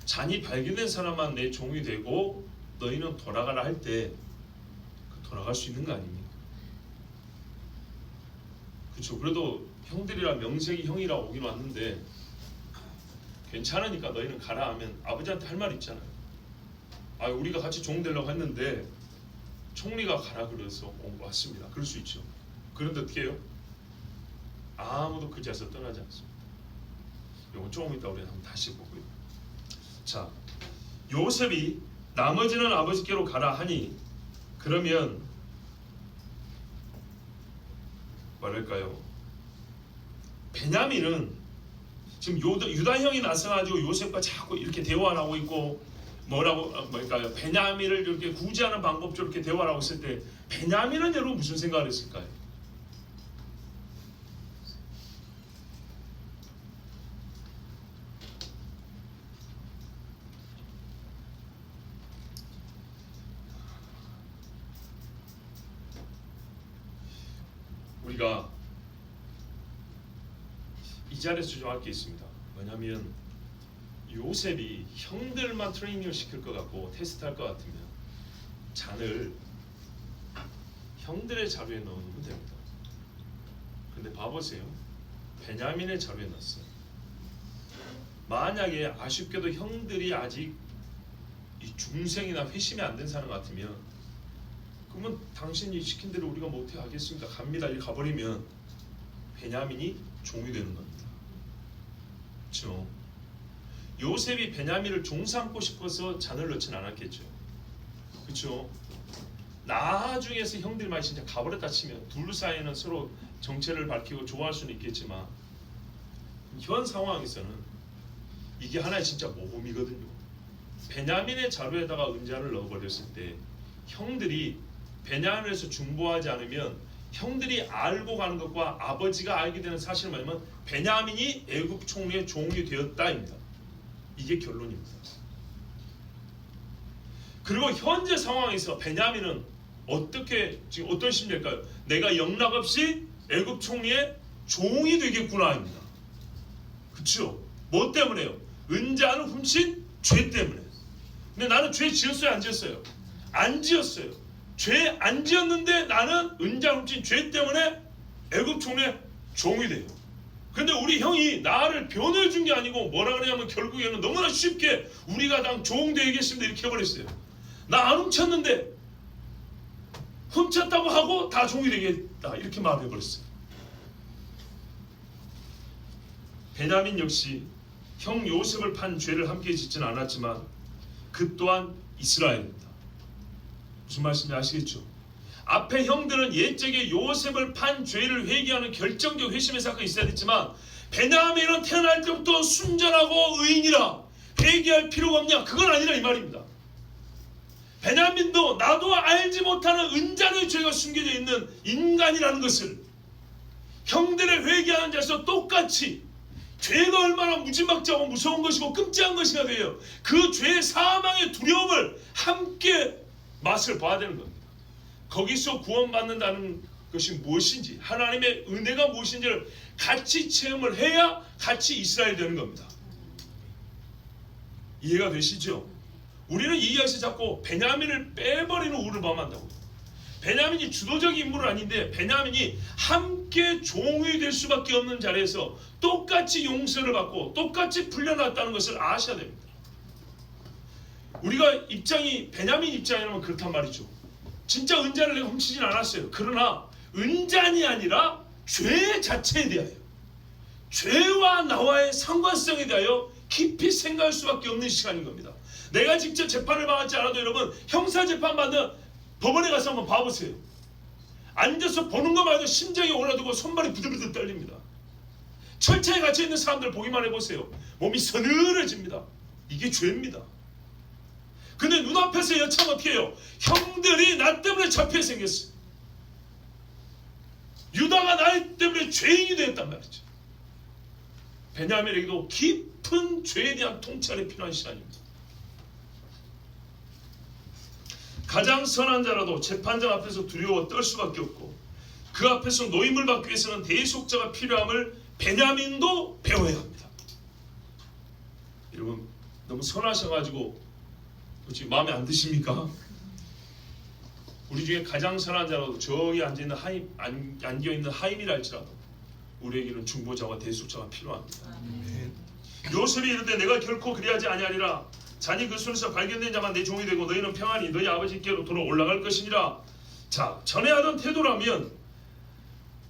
잔이 발견된 사람만 내 종이 되고 너희는 돌아가라 할 때 돌아갈 수 있는 거 아닙니까? 그렇죠. 그래도 형들이라 명색이 형이라 오긴 왔는데 괜찮으니까 너희는 가라 하면 아버지한테 할 말 있잖아요. 아, 우리가 같이 종 되려고 했는데 총리가 가라 그래서 왔습니다. 그럴 수 있죠. 그런데 어떻게 해요? 아무도 그 자리에서 떠나지 않습니다. 이건 조금 이따 우리가 한번 다시 보고요. 자, 요셉이 나머지는 아버지께로 가라 하니 그러면 뭐랄까요? 베냐민은 지금 유다 형이 나서가지고 요셉과 자꾸 이렇게 대화를 하고 있고 뭐랄까요? 베냐민을 이렇게 구제하는 방법적으로 이렇게 대화를 하고 있을 때 베냐민은 여러분 무슨 생각을 했을까요? 우리가 이 자리에서 좀 할 게 있습니다. 뭐냐면 요셉이 형들만 트레이닝을 시킬 것 같고 테스트할 것 같으면 잔을 형들의 자루에 넣으면 됩니다. 근데 봐보세요. 베냐민의 자루에 넣었어요. 만약에 아쉽게도 형들이 아직 이 중생이나 회심이 안 된 사람 같으면 그러면 당신이 시킨 대로 우리가 뭐 어떻게 하겠습니까? 갑니다. 이렇게 가버리면 베냐민이 종이 되는 겁니다. 그렇죠? 요셉이 베냐민을 종 삼고 싶어서 잔을 넣지는 않았겠죠. 그렇죠? 나중에서 형들만 진짜 가버렸다 치면 둘 사이는 서로 정체를 밝히고 좋아할 수는 있겠지만 현 상황에서는 이게 하나의 진짜 모범이거든요. 베냐민의 자루에다가 은자를 넣어버렸을 때 형들이 베냐민에서 중보하지 않으면 형들이 알고 가는 것과 아버지가 알게 되는 사실은 뭐냐면 베냐민이 애굽 총리의 종이 되었다입니다. 이게 결론입니다. 그리고 현재 상황에서 베냐민은 어떻게 지금 어떤 심리일까요? 내가 영락 없이 애굽 총리의 종이 되겠구나입니다. 그렇죠? 뭐 때문에요? 은자를 훔친 죄 때문에. 근데 나는 죄 지었어요, 안 지었어요? 안 지었어요. 죄 안 지었는데 나는 은자 훔친 죄 때문에 애굽 총리의 종이 돼요. 근데 우리 형이 나를 변호해 준 게 아니고 뭐라 그러냐면 결국에는 너무나 쉽게 우리가 당 종 되겠습니다 이렇게 해버렸어요. 나 안 훔쳤는데 훔쳤다고 하고 다 종이 되겠다 이렇게 말해버렸어요. 베냐민 역시 형 요셉을 판 죄를 함께 짓지는 않았지만 그 또한 이스라엘입니다. 무슨 말씀인지 아시겠죠? 앞에 형들은 옛적에 요셉을 판 죄를 회개하는 결정적 회심의 사건이 있어야 됐지만 베냐민은 태어날 때부터 순전하고 의인이라 회개할 필요가 없냐? 그건 아니라 이 말입니다. 베냐민도 나도 알지 못하는 은잔의 죄가 숨겨져 있는 인간이라는 것을 형들의 회개하는 자에서 똑같이 죄가 얼마나 무지막지하고 무서운 것이고 끔찍한 것이가 돼요. 그 죄의 사망의 두려움을 함께 맛을 봐야 되는 겁니다. 거기서 구원받는다는 것이 무엇인지 하나님의 은혜가 무엇인지를 같이 체험을 해야 같이 이스라엘 되는 겁니다. 이해가 되시죠? 우리는 이 이야기에서 자꾸 베냐민을 빼버리는 우를 범한다고. 베냐민이 주도적인 인물은 아닌데 베냐민이 함께 종이 될 수밖에 없는 자리에서 똑같이 용서를 받고 똑같이 풀려났다는 것을 아셔야 됩니다. 우리가 입장이 베냐민 입장이라면 그렇단 말이죠. 진짜 은자를 내가 훔치진 않았어요. 그러나 은잔이 아니라 죄 자체에 대하여 죄와 나와의 상관성에 대하여 깊이 생각할 수밖에 없는 시간인 겁니다. 내가 직접 재판을 받지 않아도 여러분 형사재판 받는 법원에 가서 한번 봐보세요. 앉아서 보는 것만 해도 심장이 오라두고 손발이 부들부들 떨립니다. 철차에 갇혀있는 사람들 보기만 해보세요. 몸이 서늘해집니다. 이게 죄입니다. 근데 눈앞에서 여참 어떻게 해요? 형들이 나 때문에 잡혀 생겼어요. 유다가 나 때문에 죄인이 되었단 말이죠. 베냐민에게도 깊은 죄에 대한 통찰이 필요한 시간입니다. 가장 선한 자라도 재판장 앞에서 두려워 떨 수밖에 없고 그 앞에서 노임을 받기 위해서는 대속자가 필요함을 베냐민도 배워야 합니다. 여러분 너무 선하셔가지고 지금 마음에 안 드십니까? 우리 중에 가장 선한 자라도 저기 앉아있는 하임이라 할지라도 우리에게는 중보자와 대속자가 필요합니다. 요셉이 이르되 내가 결코 그리하지 아니하리라. 자니 그 손에서 발견된 자만 내 종이 되고 너희는 평안히 너희 아버지께로 돌아 올라갈 것이니라. 자, 전에 하던 태도라면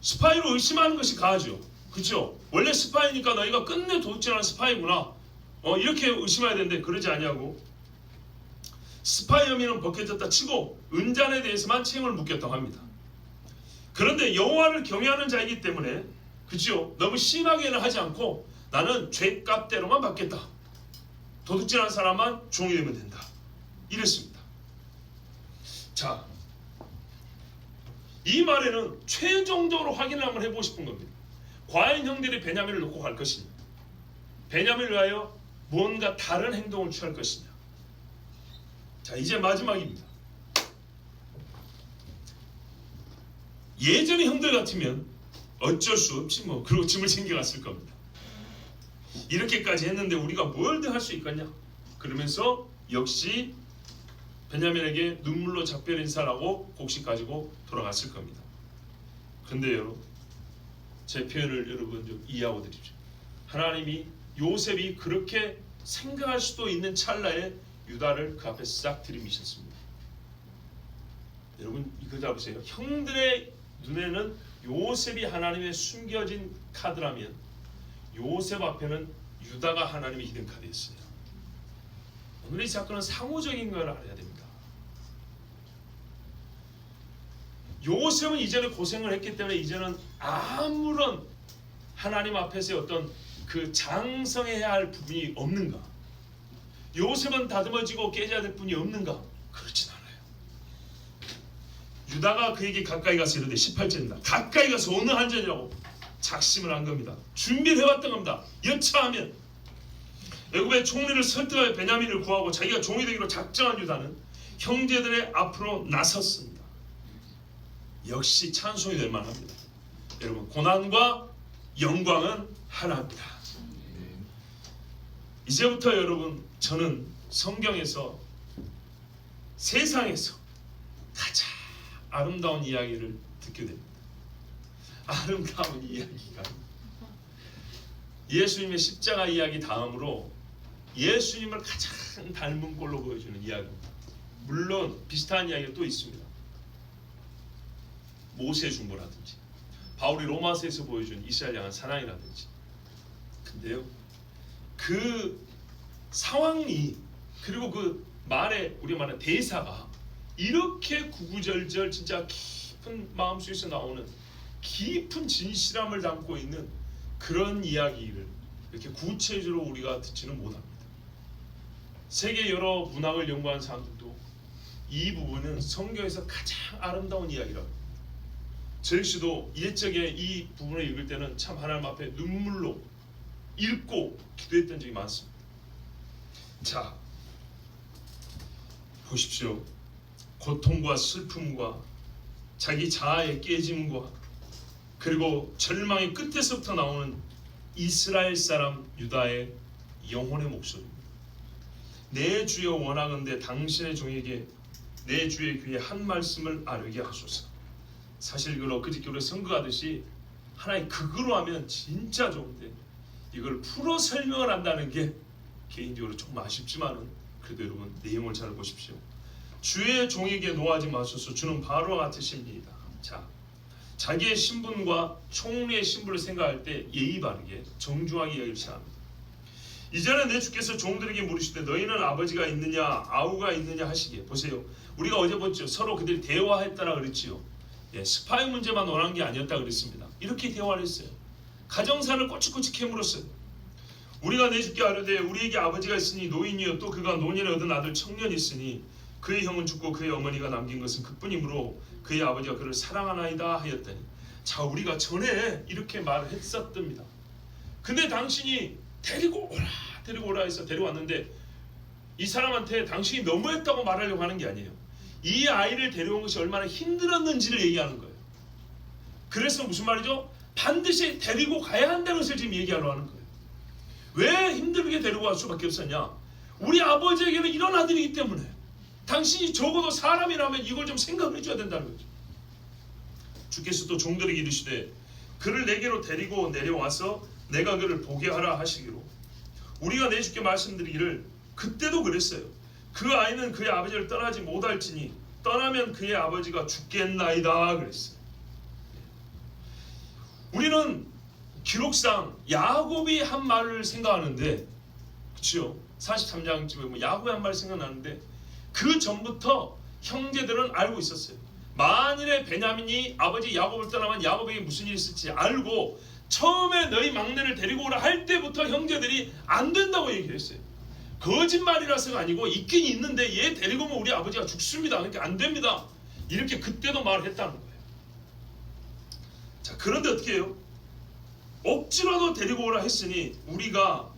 스파이로 의심하는 것이 가하죠. 그렇죠? 원래 스파이니까 너희가 끝내 도둑질하는 스파이구나. 이렇게 의심해야 되는데 그러지 아니하고 스파이 혐의는 벗겨졌다 치고 은잔에 대해서만 책임을 묻겠다고 합니다. 그런데 여호와를 경외하는 자이기 때문에 그렇죠? 너무 심하게는 하지 않고 나는 죄값대로만 받겠다. 도둑질한 사람만 종이 되면 된다. 이랬습니다. 자, 이 말에는 최종적으로 확인을 한번 해보고 싶은 겁니다. 과연 형들이 베냐민을 놓고 갈 것이냐, 베냐민을 위하여 뭔가 다른 행동을 취할 것이냐. 자, 이제 마지막입니다. 예전의 형들 같으면 어쩔 수 없지 뭐 그러고 짐을 챙겨갔을 겁니다. 이렇게까지 했는데 우리가 뭘 더 할 수 있겠냐? 그러면서 역시 베냐민에게 눈물로 작별 인사하고 곡식 가지고 돌아갔을 겁니다. 근데요, 제 표현을 여러분 좀 이해하고 드리죠. 하나님이 요셉이 그렇게 생각할 수도 있는 찰나에 유다를 그 앞에 싹 들이미셨습니다. 여러분 이거 잡으세요. 형들의 눈에는 요셉이 하나님의 숨겨진 카드라면 요셉 앞에는 유다가 하나님의 히든 카드였어요. 오늘 이 사건은 상호적인 걸 알아야 됩니다. 요셉은 이전에 고생을 했기 때문에 이제는 아무런 하나님 앞에서의 어떤 그 장성해야 할 부분이 없는가? 요셉은 다듬어지고 깨져야 될 분이 없는가? 그렇진 않아요. 유다가 그에게 가까이 가서 이르되 18절입니다. 가까이 가서 어느 한전이라고 작심을 한 겁니다. 준비를 해왔던 겁니다. 여차하면 애굽의 총리를 설득하여 베냐민을 구하고 자기가 종이 되기로 작정한 유다는 형제들의 앞으로 나섰습니다. 역시 찬송이 될 만합니다. 여러분, 고난과 영광은 하나입니다. 이제부터 여러분, 저는 성경에서 세상에서 가장 아름다운 이야기를 듣게 됩니다. 아름다운 이야기가 예수님의 십자가 이야기 다음으로 예수님을 가장 닮은 꼴로 보여주는 이야기입니다. 물론 비슷한 이야기가 또 있습니다. 모세 중보라든지 바울이 로마서에서 보여준 이스라엘 향한 사랑이라든지. 근데요, 그 상황이 그리고 그 말의 우리가 말하는 대사가 이렇게 구구절절 진짜 깊은 마음속에서 나오는 깊은 진실함을 담고 있는 그런 이야기를 이렇게 구체적으로 우리가 듣지는 못합니다. 세계 여러 문학을 연구한 사람들도 이 부분은 성경에서 가장 아름다운 이야기라고 합니다. 저 역시도 옛적에 이 부분을 읽을 때는 참 하나님 앞에 눈물로 읽고 기도했던 적이 많습니다. 자, 보십시오. 고통과 슬픔과 자기 자아의 깨짐과 그리고 절망의 끝에서부터 나오는 이스라엘 사람 유다의 영혼의 목소리입니다. 내 주여 원하건대 당신의 종에게 내 주의 귀에 한 말씀을 아뢰게 하소서. 사실 이걸 엊그저께 우리 선거하듯이 하나의 극으로 하면 진짜 좋은데 이걸 풀어 설명을 한다는 게 개인적으로 조금 아쉽지만은 그래도 여러분 내용을 잘 보십시오. 주의 종에게 노하지 마소서. 주는 바로와 같으십니다. 자, 자기의 신분과 총리의 신분을 생각할 때 예의 바르게 정중하게 이야기를 시작합니다. 이제는 내 주께서 종들에게 물으시되 너희는 아버지가 있느냐 아우가 있느냐 하시기에. 보세요, 우리가 어제 봤죠. 서로 그들이 대화했다라 그랬지요. 스파이 문제만 원한 게 아니었다 그랬습니다. 이렇게 대화를 했어요. 가정사를 꼬치꼬치 캐물었어요. 우리가 내 주께 아뢰되 우리에게 아버지가 있으니 노인이요 또 그가 노년에 얻은 아들 청년이 있으니 그의 형은 죽고 그의 어머니가 남긴 것은 그뿐이므로 그의 아버지가 그를 사랑하나이다 하였더니. 자, 우리가 전에 이렇게 말을 했었답니다. 근데 당신이 데리고 오라 해서 데려왔는데 이 사람한테 당신이 너무했다고 말하려고 하는 게 아니에요. 이 아이를 데려온 것이 얼마나 힘들었는지를 얘기하는 거예요. 그래서 무슨 말이죠? 반드시 데리고 가야 한다는 것을 지금 얘기하려 하는 거예요. 왜 힘들게 데리고 갈 수밖에 없었냐? 우리 아버지에게는 이런 아들이기 때문에 당신이 적어도 사람이라면 이걸 좀 생각을 해줘야 된다는 거죠. 주께서 또 종들에게 이르시되 그를 내게로 데리고 내려와서 내가 그를 보게 하라 하시기로. 우리가 내 주께 말씀드리기를 그때도 그랬어요. 그 아이는 그의 아버지를 떠나지 못할지니 떠나면 그의 아버지가 죽겠나이다 그랬어요. 우리는 기록상 야곱이 한 말을 생각하는데, 그렇죠? 43장쯤에 뭐 야곱이 한 말이 생각나는데 그 전부터 형제들은 알고 있었어요. 만일에 베냐민이 아버지 야곱을 떠나면 야곱에게 무슨 일이 있을지 알고 처음에 너희 막내를 데리고 오라 할 때부터 형제들이 안 된다고 얘기했어요. 거짓말이라서가 아니고 있긴 있는데 얘 데리고 오면 우리 아버지가 죽습니다. 그러니까 안 됩니다. 이렇게 그때도 말을 했다는 거예요. 자, 그런데 어떻게 해요? 억지로도 데리고 오라 했으니 우리가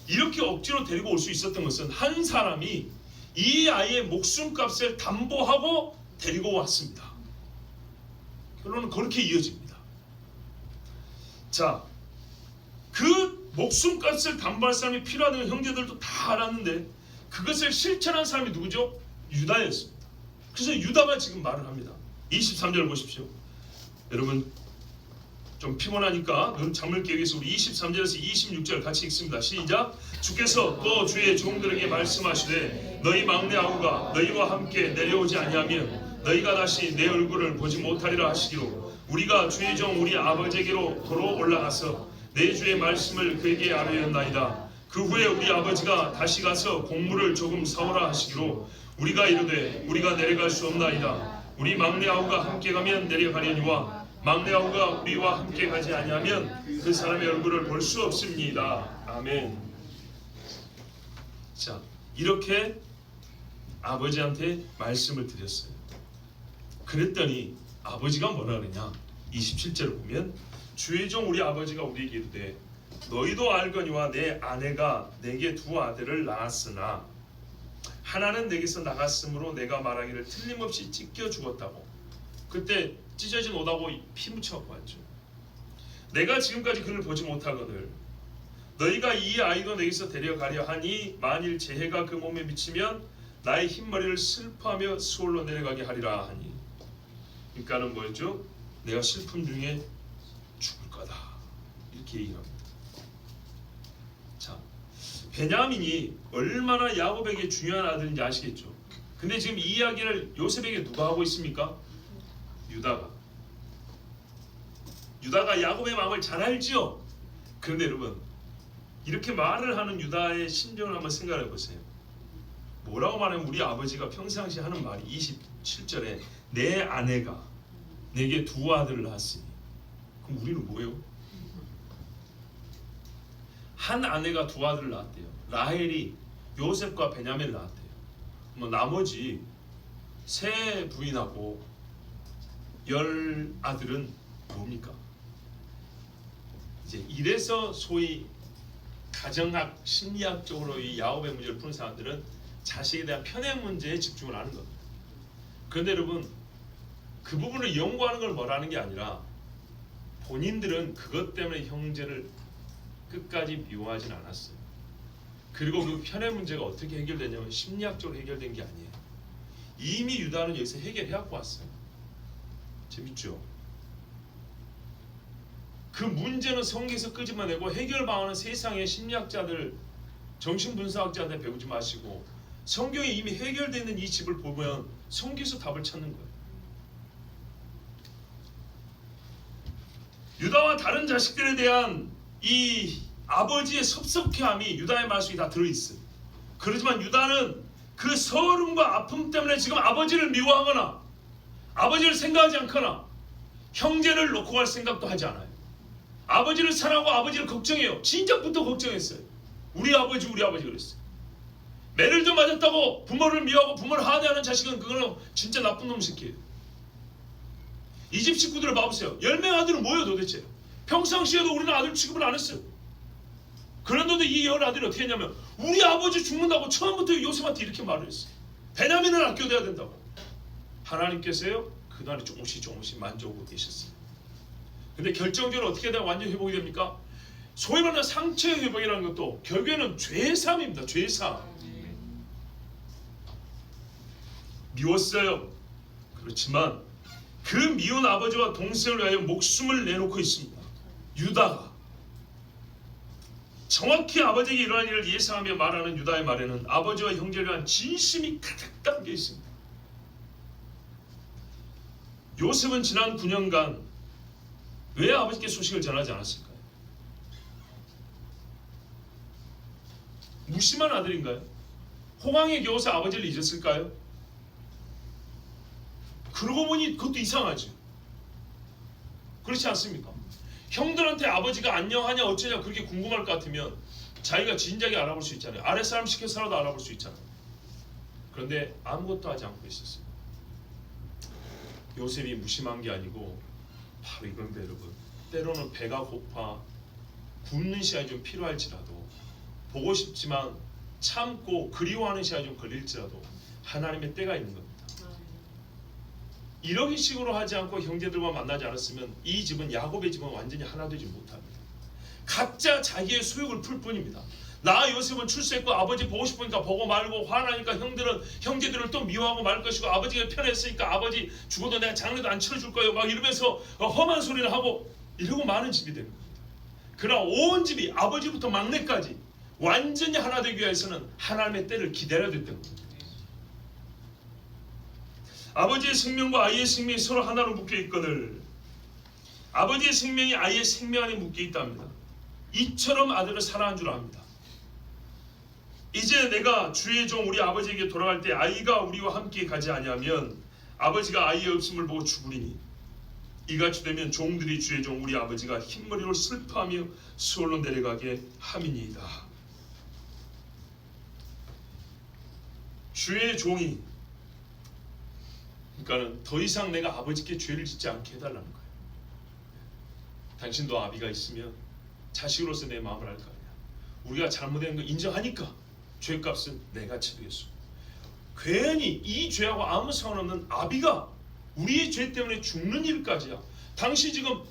이렇게 억지로 데리고 올 수 있었던 것은 한 사람이 이 아이의 목숨값을 담보하고 데리고 왔습니다. 결론은 그렇게 이어집니다. 자, 그 목숨값을 담보할 사람이 필요하다는 형제들도 다 알았는데 그것을 실천한 사람이 누구죠? 유다였습니다. 그래서 유다가 지금 말을 합니다. 23절 보십시오. 여러분 좀 피곤하니까 눈 잠을 깨기 위해서 우리 23절에서 26절 같이 읽습니다. 시작. 주께서 또 주의 종들에게 말씀하시되 너희 막내 아우가 너희와 함께 내려오지 아니하면 너희가 다시 내 얼굴을 보지 못하리라 하시기로. 우리가 주의 종 우리 아버지에게로 도로 올라가서 내 주의 말씀을 그에게 아뢰었나이다. 그 후에 우리 아버지가 다시 가서 곡물을 조금 사오라 하시기로. 우리가 이르되 우리가 내려갈 수 없나이다. 우리 막내 아우가 함께 가면 내려가려니와 막내 아우가 우리와 함께 가지 아니하면 그 사람의 얼굴을 볼 수 없습니다. 아멘. 자, 이렇게 아버지한테 말씀을 드렸어요. 그랬더니 아버지가 뭐라 그러냐? 27절을 보면 주의 종 우리 아버지가 우리에게 이르되 너희도 알거니와 내 아내가 내게 두 아들을 낳았으나 하나는 내게서 나갔으므로 내가 말하기를 틀림없이 찢겨 죽었다고. 그때 찢어진 옷하고 피 묻혀갖고 왔죠. 내가 지금까지 그를 보지 못하거늘 너희가 이 아이도 내게서 데려가려 하니 만일 재해가 그 몸에 미치면 나의 흰머리를 슬퍼하며 수월로 내려가게 하리라 하니. 그러니까는 뭐였죠? 내가 슬픔 중에 죽을 거다 이렇게 얘기합니다. 자, 베냐민이 얼마나 야곱에게 중요한 아들인지 아시겠죠? 근데 지금 이 이야기를 요셉에게 누가 하고 있습니까? 유다가 야곱의 마음을 잘 알지요. 그런데 여러분, 이렇게 말을 하는 유다의 심정을 한번 생각해 보세요. 뭐라고 말하면 우리 아버지가 평상시 하는 말이 27절에 내 아내가 내게 두 아들을 낳았으니, 그럼 우리는 뭐예요? 한 아내가 두 아들을 낳았대요. 라헬이 요셉과 베냐민을 낳았대요. 뭐 나머지 세 부인하고 10아들은 뭡니까? 이제 이래서 소위 가정학, 심리학적으로 이 야곱의 문제를 푸는 사람들은 자식에 대한 편애 문제에 집중을 하는 겁니다. 그런데 여러분, 그 부분을 연구하는 걸 뭐라는 게 아니라 본인들은 그것 때문에 형제를 끝까지 미워하진 않았어요. 그리고 그 편애 문제가 어떻게 해결되냐면 심리학적으로 해결된 게 아니에요. 이미 유다는 여기서 해결해갖고 왔어요. 재밌죠? 그 문제는 성경에서 끄집어내고 해결 방안은 세상의 심리학자들, 정신분석학자한테 배우지 마시고 성경에 이미 해결되어 있는 이 집을 보면 성경에서 답을 찾는 거예요. 유다와 다른 자식들에 대한 이 아버지의 섭섭해함이 유다의 말씀이 다 들어있어요. 그렇지만 유다는 그 서름과 아픔 때문에 지금 아버지를 미워하거나 아버지를 생각하지 않거나 형제를 놓고 갈 생각도 하지 않아요. 아버지를 사랑하고 아버지를 걱정해요. 진작부터 걱정했어요. 우리 아버지 그랬어요. 매를 좀 맞았다고 부모를 미워하고 부모를 하대하는 자식은 그거는 진짜 나쁜 놈 새끼예요. 이 집 식구들을 봐보세요. 10명 아들은 뭐예요 도대체? 평상시에도 우리는 아들 취급을 안 했어요. 그런데도 이 10아들이 어떻게 했냐면 우리 아버지 죽는다고 처음부터 요셉한테 이렇게 말을 했어요. 베냐민을 아껴둬야 된다고. 하나님께서요 그날이 조금씩 만져오고 계셨어요. 근데 결정적으로 어떻게 되면 완전 회복이 됩니까? 소위 말하는 상처 회복이라는 것도 결국에는 죄사함입니다. 죄사함. 미웠어요. 그렇지만 그 미운 아버지와 동생을 위하여 목숨을 내놓고 있습니다. 유다가 정확히 아버지에게 일어난 일을 예상하며 말하는 유다의 말에는 아버지와 형제를 위한 진심이 가득 담겨 있습니다. 요셉은 지난 9년간 왜 아버지께 소식을 전하지 않았을까요? 무심한 아들인가요? 호강에 겨워서 아버지를 잊었을까요? 그러고 보니 그것도 이상하죠. 그렇지 않습니까? 형들한테 아버지가 안녕하냐 어쩌냐 그렇게 궁금할 것 같으면 자기가 진작에 알아볼 수 있잖아요. 아랫사람 시켜서라도 알아볼 수 있잖아요. 그런데 아무것도 하지 않고 있었어요. 요셉이 무심한 게 아니고 바로 이건데 여러분, 때로는 배가 고파 굶는 시간이 좀 필요할지라도 보고 싶지만 참고 그리워하는 시간이 좀 걸릴지라도 하나님의 때가 있는 겁니다. 이런 식으로 하지 않고 형제들과 만나지 않았으면 이 집은 야곱의 집은 완전히 하나 되지 못합니다. 각자 자기의 소욕을 풀 뿐입니다. 나 요셉은 출세했고 아버지 보고 싶으니까 보고 말고 화나니까 형제들을 또 미워하고 말 것이고 아버지가 편했으니까 아버지 죽어도 내가 장례도 안 치러줄 거예요 막 이러면서 험한 소리를 하고 이러고 많은 집이 됩니다. 그러나 온 집이 아버지부터 막내까지 완전히 하나 되기 위해서는 하나님의 때를 기다려야 됐던 겁니다. 아버지의 생명과 아이의 생명이 서로 하나로 묶여 있거늘 아버지의 생명이 아이의 생명 안에 묶여 있답니다. 이처럼 아들을 사랑한 줄 압니다. 이제 내가 주의 종 우리 아버지에게 돌아갈 때 아이가 우리와 함께 가지 아니하면 아버지가 아이의 없음을 보고 죽으리니 이같이 되면 종들이 주의 종 우리 아버지가 흰머리로 슬퍼하며 수월로 내려가게 함이니이다. 주의 종이, 그러니까는 더 이상 내가 아버지께 죄를 짓지 않게 해달라는 거예요. 당신도 아비가 있으면 자식으로서 내 마음을 알 거 아니야. 우리가 잘못된 거 인정하니까 죄값은 내가 치르겠소. 괜히 이 죄하고 아무 상관없는 아비가 우리의 죄 때문에 죽는 일까지야. 당신 지금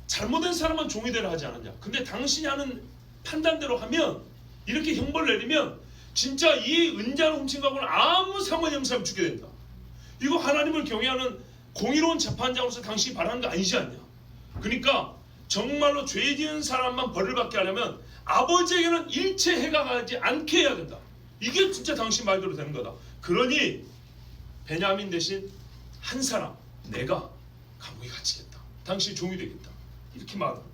잘못된 사람만 종이 되라 하지 않았냐? 근데 당신이 하는 판단대로 하면, 이렇게 형벌을 내리면 진짜 이 은자를 훔친 거하고는 아무 상관이 없는 사람이 죽게 된다. 이거 하나님을 경외하는 공의로운 재판장으로서 당신이 바라는 거 아니지 않냐? 그러니까 정말로 죄 지은 사람만 벌을 받게 하려면 아버지에게는 일체 해가 가지 않게 해야 된다. 이게 진짜 당신 말대로 되는 거다. 그러니 베냐민 대신 한 사람, 내가 감옥에 갇히겠다. 당신이 종이 되겠다. 이렇게 말합니다.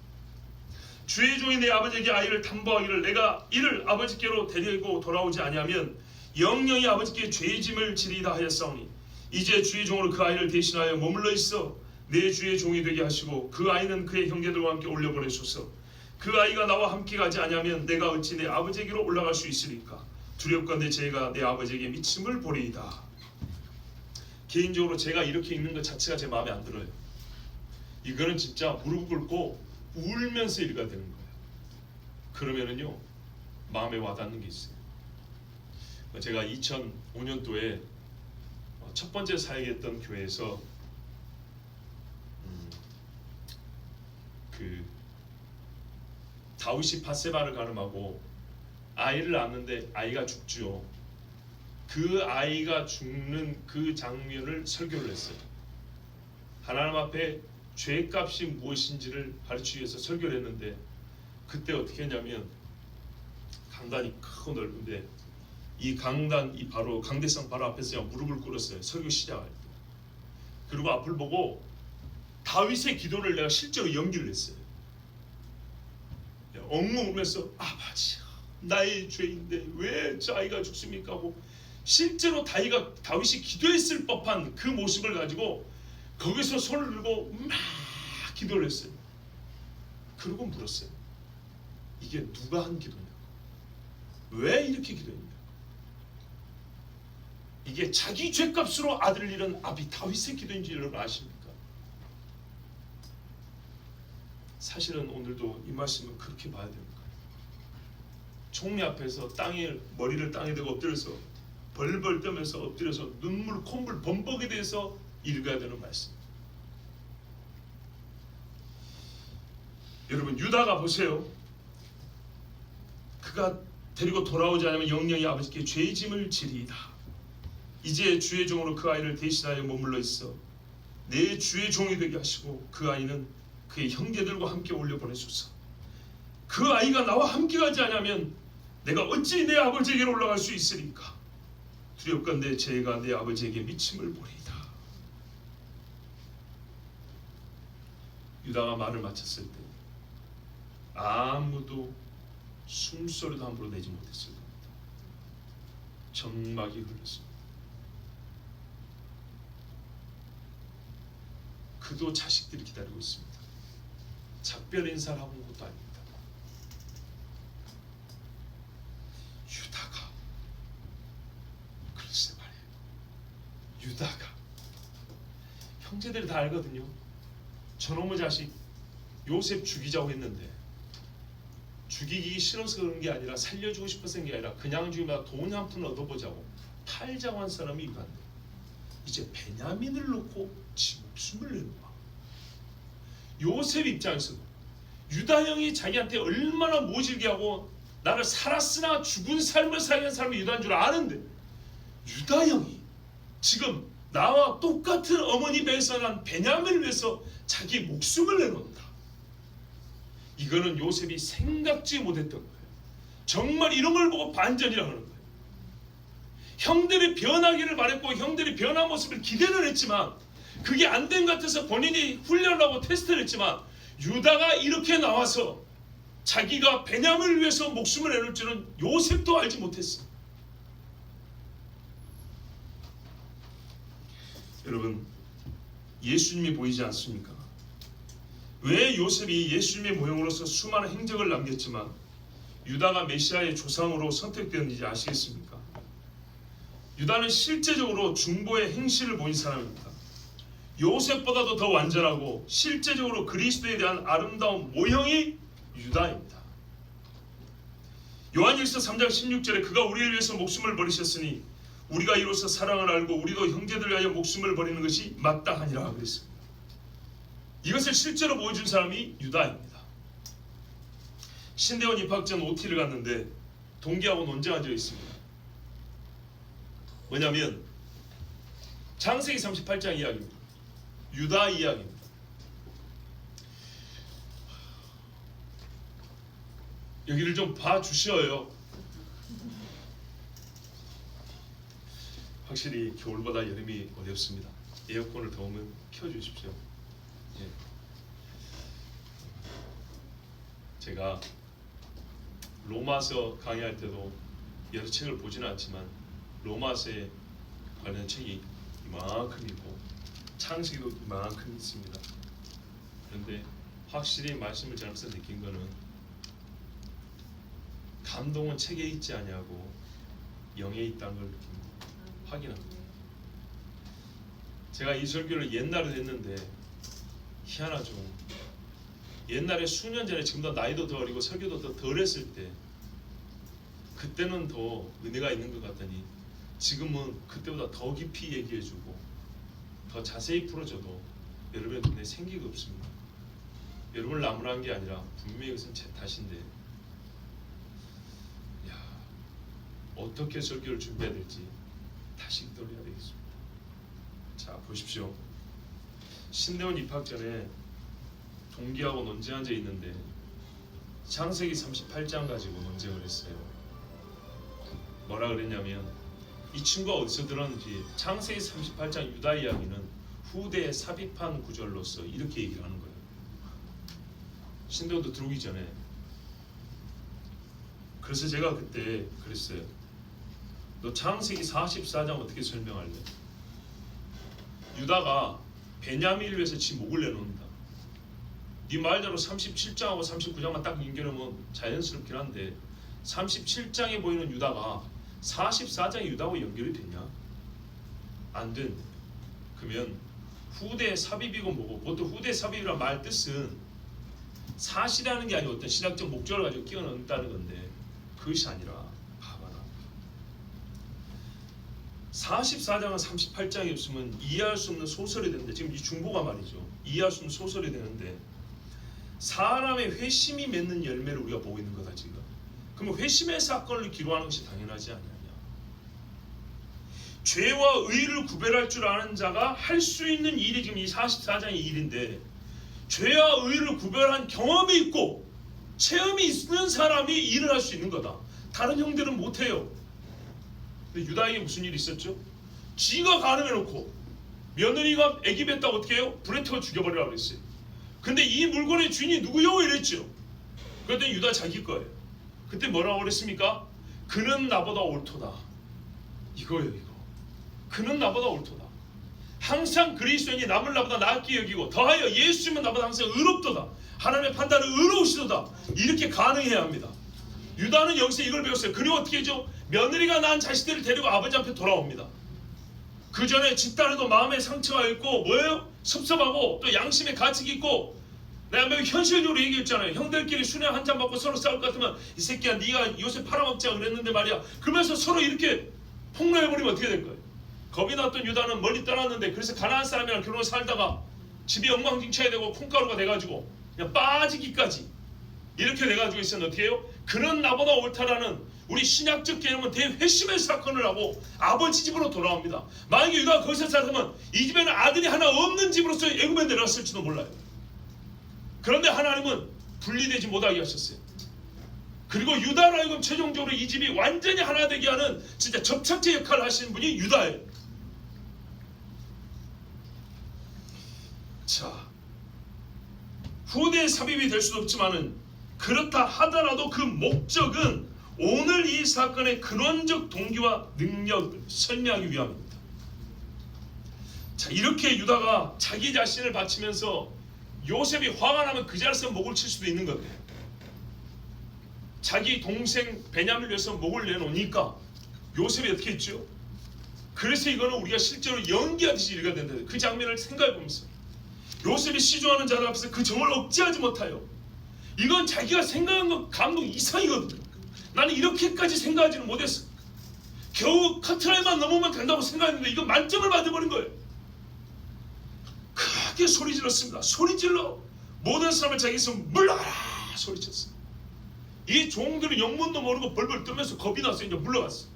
주의 종이 내 아버지에게 아이를 담보하기를 내가 이를 아버지께로 데리고 돌아오지 아니하면 영영이 아버지께 죄짐을 지리다 하였사오니 이제 주의 종으로 그 아이를 대신하여 머물러 있어 내 주의 종이 되게 하시고 그 아이는 그의 형제들과 함께 올려보내소서. 그 아이가 나와 함께 가지 아니하면 내가 어찌 내 아버지에게로 올라갈 수 있으리까. 두렵건대 제가 내 아버지에게 미침을 보리이다. 개인적으로 제가 이렇게 읽는 것 자체가 제 마음에 안 들어요. 이거는 진짜 무릎을 꿇고 울면서 읽어야 되는 거예요. 그러면은요 마음에 와닿는 게 있어요. 제가 2005년도에 첫 번째 사역했던 교회에서 그 다윗이 밧세바를 가늠하고 아이를 낳았는데 아이가 죽죠. 그 아이가 죽는 그 장면을 설교를 했어요. 하나님 앞에 죄값이 무엇인지를 가르치기 위해서 설교를 했는데, 그때 어떻게 했냐면 강단이 크고 넓은데 이 강단, 이 바로 강대상 바로 앞에서 그냥 무릎을 꿇었어요. 설교 시작할 때. 그리고 앞을 보고 다윗의 기도를 내가 실제로 연기를 했어요. 엉엉 울면서 아버지 나의 죄인데 왜 저 아이가 죽습니까 하고, 실제로 다윗이 기도했을 법한 그 모습을 가지고 거기서 손을 들고 막 기도를 했어요. 그리고 물었어요. 이게 누가 한 기도냐? 왜 이렇게 기도했냐? 이게 자기 죄값으로 아들을 잃은 아비 다윗의 기도인지 여러분 아십니까? 사실은 오늘도 이 말씀을 그렇게 봐야 되는 거예요. 총리 앞에서 머리를 땅에 대고 엎드려서 벌벌 떠면서 엎드려서 눈물 콧물 범벅에 대해서 읽어야 되는 말씀. 여러분 유다가 보세요. 그가 데리고 돌아오지 않으면 영영이 아버지께 죄짐을 지리이다. 이제 주의 종으로 그 아이를 대신하여 머물러 있어 내 주의 종이 되게 하시고 그 아이는 그의 형제들과 함께 올려보내소서. 그 아이가 나와 함께 가지 않으면 내가 어찌 내 아버지에게로 올라갈 수 있으리까. 두렵건대 제가 내 아버지에게 미침을 보리이다. 유다가 말을 마쳤을 때 아무도 숨소리도 함부로 내지 못했을 겁니다. 정막이 흘렀습니다. 그도 자식들이 기다리고 있습니다. 작별 인사를 하고 온 것도 아닙니다. 유다가, 글쎄 말이에요. 유다가 형제들이 다 알거든요. 저놈의 자식 요셉 죽이자고 했는데 죽이기 싫어서 그런 게 아니라 살려주고 싶어서 그런 게 아니라 그냥 죽이면 돈 한 푼 얻어보자고 팔자고 한 사람이 유다인데 이제 베냐민을 놓고 지 목숨을 내는 거야. 요셉 입장에서도 유다 형이 자기한테 얼마나 모질게 하고 나를 살았으나 죽은 삶을 살게 한 사람이 유다인 줄 아는데 유다 형이 지금 나와 똑같은 어머니 배에서 난 베냐민을 위해서 자기 목숨을 내놓는다. 이거는 요셉이 생각지 못했던 거예요. 정말 이런 걸 보고 반전이라고 하는 거예요. 형들이 변하기를 바랬고 형들이 변한 모습을 기대를 했지만 그게 안 된 것 같아서 본인이 훈련을 하고 테스트를 했지만 유다가 이렇게 나와서 자기가 베냐민을 위해서 목숨을 내놓을 줄은 요셉도 알지 못했어. 여러분 예수님이 보이지 않습니까? 왜 요셉이 예수님의 모형으로서 수많은 행적을 남겼지만 유다가 메시아의 조상으로 선택되었는지 아시겠습니까? 유다는 실제적으로 중보의 행실을 보인 사람입니다. 요셉보다도 더 완전하고 실제적으로 그리스도에 대한 아름다운 모형이 유다입니다. 요한일서 3장 16절에 그가 우리를 위해서 목숨을 버리셨으니 우리가 이로써 사랑을 알고 우리도 형제들 위하여 목숨을 버리는 것이 마땅하니라 그랬습니다. 이것을 실제로 보여준 사람이 유다입니다. 신대원 입학 전 OT를 갔는데 동기하고 논쟁한 적이 있습니다. 뭐냐면 창세기 38장 이야기입니다. 유다 이야기입니다. 여기를 좀 봐주셔요. 확실히 겨울보다 여름이 어렵습니다. 에어컨을 더우면 켜주십시오. 예. 제가 로마서 강의할 때도 여러 책을 보지는 않지만 로마서에 관련 책이 이만큼 있고 창세기도 이만큼 있습니다. 그런데 확실히 말씀을 전하면서 느낀 거는 감동은 책에 있지 아니하고 영에 있다는 걸 느낍니다. 확인합니다. 제가 이 설교를 옛날에 했는데 희한하죠. 옛날에 수년 전에 지금보다 나이도 더 어리고 설교도 더 덜 했을 때 그때는 더 은혜가 있는 것 같더니 지금은 그때보다 더 깊이 얘기해주고 더 자세히 풀어줘도 여러분의 눈에 생기가 없습니다. 여러분을 나무라는 게 아니라 분명히 이것은 제 탓인데 어떻게 설교를 준비해야 될지 다시 떠올려야 되겠습니다. 자, 보십시오. 신대원 입학 전에 동기하고 논쟁한 적이 있는데 창세기 38장 가지고 논쟁을 했어요. 뭐라 그랬냐면 이 친구가 어디서 들었는지 창세기 38장 유다 이야기는 후대에 삽입한 구절로서 이렇게 얘기를 하는 거예요. 신대원도 들어오기 전에. 그래서 제가 그때 그랬어요. 너 창세기 44장 어떻게 설명할래? 유다가 베냐민을 위해서 지 목을 내놓는다. 네 말대로 37장하고 39장만 딱 연결하면 자연스럽긴 한데 37장에 보이는 유다가 44장의 유다하고 연결이 되냐? 안 된대. 그러면 후대 삽입이고 뭐고, 보통 후대 삽입이란 말 뜻은 사실이라는 게 아니고 어떤 신학적 목적을 가지고 끼워 넣는다는 건데 그것이 아니라 봐봐라. 44장은 38장이 없으면 이해할 수 없는 소설이 되는데, 지금 이 중보가 말이죠. 이해할 수 없는 소설이 되는데 사람의 회심이 맺는 열매를 우리가 보고 있는 거다 지금. 그러면 회심의 사건을 기록하는 것이 당연하지 않느냐. 죄와 의를 구별할 줄 아는 자가 할 수 있는 일이 지금 이 44장의 일인데, 죄와 의를 구별한 경험이 있고 체험이 있는 사람이 일을 할 수 있는 거다. 다른 형들은 못해요. 근데 유다에게 무슨 일이 있었죠? 지가 가늠해놓고 며느리가 애기 뱉다고 어떻게 해요? 불에 태워 죽여버리라고 그랬어요. 근데 이 물건의 주인이 누구요? 이랬죠. 그랬더니 유다 자기 거예요. 그때 뭐라고 그랬습니까? 그는 나보다 옳도다. 이거예요, 이거. 그는 나보다 옳도다. 항상 그리스도인이 남을 나보다 낫게 여기고 더하여 예수님은 나보다 항상 의롭도다. 하나님의 판단은 의로우시도다. 이렇게 가능해야 합니다. 유다는 여기서 이걸 배웠어요. 그리고 어떻게 하죠? 며느리가 낳은 자식들을 데리고 아버지 앞에 돌아옵니다. 그 전에 집단에도 마음의 상처가 있고 뭐예요? 섭섭하고 또 양심의 가책이 있고, 내가 몇 현실적으로 얘기했잖아요. 형들끼리 술에 한 잔 먹고 서로 싸울 것 같으면 이 새끼야 네가 요새 팔아먹자 그랬는데 말이야. 그러면서 서로 이렇게 폭로해버리면 어떻게 될 거예요? 겁이 났던 유다는 멀리 떠났는데, 그래서 가나안 사람이랑 결혼을 살다가 집이 엉망진창이 되고 콩가루가 돼가지고 그냥 빠지기까지 이렇게 돼가지고 있었는데 어떻게 해요? 그는 나보다 옳다라는 우리 신약적 개념은 대회심의 사건을 하고 아버지 집으로 돌아옵니다. 만약에 유다가 거기서 살았으면 이 집에는 아들이 하나 없는 집으로서 애굽에 내려갔을지도 몰라요. 그런데 하나님은 분리되지 못하게 하셨어요. 그리고 유다로 하여금 최종적으로 이 집이 완전히 하나 되게 하는 진짜 접착제 역할을 하시는 분이 유다예요. 자, 후대의 삽입이 될 수도 없지만은 그렇다 하더라도 그 목적은 오늘 이 사건의 근원적 동기와 능력을 설명하기 위함입니다. 자, 이렇게 유다가 자기 자신을 바치면서 요셉이 화가 나면 그 자리에서 목을 칠 수도 있는 건데 자기 동생 베냐민을 위해서 목을 내놓으니까 요셉이 어떻게 했죠? 그래서 이거는 우리가 실제로 연기하듯이 읽어야 된다. 그 장면을 생각해 보면서 요셉이 시주하는 자들 앞에서 그 정을 억제하지 못하여 이건 자기가 생각한 것 감동 이상이거든요. 나는 이렇게까지 생각하지는 못했어. 겨우 커트라인만 넘으면 된다고 생각했는데 이건 만점을 받아버린 거예요. 크게 소리 질렀습니다. 소리 질러 모든 사람을 자기에서 물러가라 소리쳤어요. 이 종들은 영문도 모르고 벌벌 떨면서 겁이 나서 이제 물러갔어.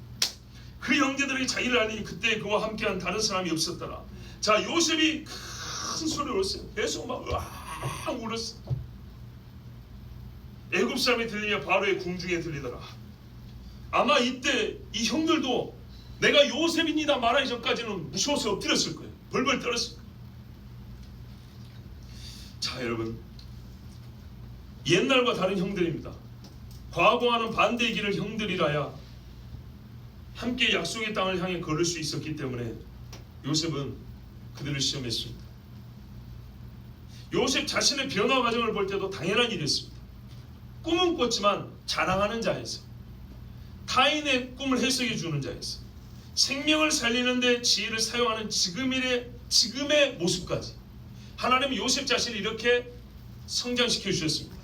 그 형제들에게 자기를 알리니 그때 그와 함께한 다른 사람이 없었더라. 자, 요셉이 큰 소리를 울었어요. 계속 막 으악 울었어. 애굽 사람이 들리냐 바로의 궁중에 들리더라. 아마 이때 이 형들도 내가 요셉입니다 말하기 전까지는 무서워서 엎드렸을 거예요. 벌벌 떨었을 거예요. 자, 여러분, 옛날과 다른 형들입니다. 과거와는 반대의 길을 형들이라야 함께 약속의 땅을 향해 걸을 수 있었기 때문에 요셉은 그들을 시험했습니다. 요셉 자신의 변화 과정을 볼 때도 당연한 일이었습니다. 꿈은 꿨지만 자랑하는 자에서, 타인의 꿈을 해석해 주는 자에서, 생명을 살리는 데 지혜를 사용하는 지금의 모습까지 하나님은 요셉 자신을 이렇게 성장시켜 주셨습니다.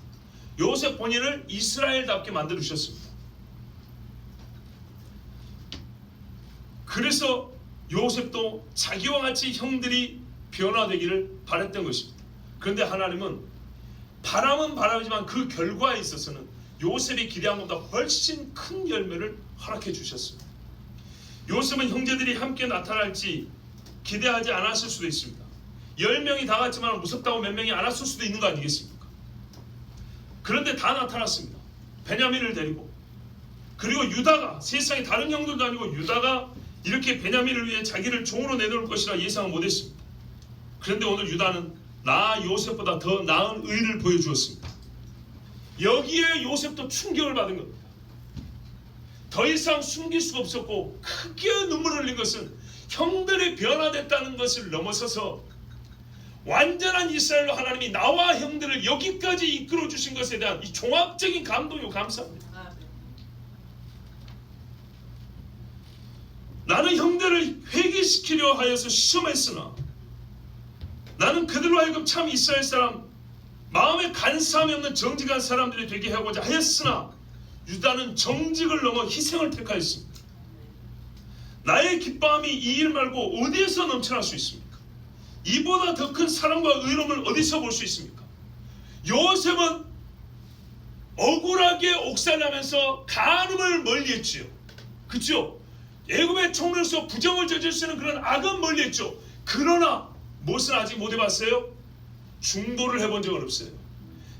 요셉 본인을 이스라엘답게 만들어 주셨습니다. 그래서 요셉도 자기와 같이 형들이 변화되기를 바랬던 것입니다. 그런데 하나님은 바람은 바람이지만 그 결과에 있어서는 요셉이 기대한 것보다 훨씬 큰 열매를 허락해 주셨습니다. 요셉은 형제들이 함께 나타날지 기대하지 않았을 수도 있습니다. 10명이 다 갔지만 무섭다고 몇 명이 안 왔을 수도 있는 거 아니겠습니까? 그런데 다 나타났습니다. 베냐민을 데리고. 그리고 유다가, 세상에 다른 형들도 아니고 유다가 이렇게 베냐민을 위해 자기를 종으로 내놓을 것이라 예상은 못했습니다. 그런데 오늘 유다는 나 요셉보다 더 나은 의를 보여주었습니다. 여기에 요셉도 충격을 받은 겁니다. 더 이상 숨길 수가 없었고 크게 눈물을 흘린 것은 형들이 변화됐다는 것을 넘어서서 완전한 이스라엘로 하나님이 나와 형들을 여기까지 이끌어 주신 것에 대한 이 종합적인 감동이고 감사합니다. 나는 형들을 회개시키려 하여서 시험했으나 나는 그들로 하여금 참 이스라엘 사람, 마음에 간사함이 없는 정직한 사람들이 되게 하고자 하였으나 유다는 정직을 넘어 희생을 택하였습니다. 나의 기뻐함이 이 일 말고 어디에서 넘쳐날 수 있습니까? 이보다 더 큰 사랑과 의로움을 어디서 볼 수 있습니까? 요셉은 억울하게 옥살나면서 간음을 멀리했지요. 그렇죠? 애굽의 총리로서 부정을 저질 수 있는 그런 악은 멀리했죠. 그러나 무엇은 아직 못 해봤어요? 중보를 해본 적은 없어요.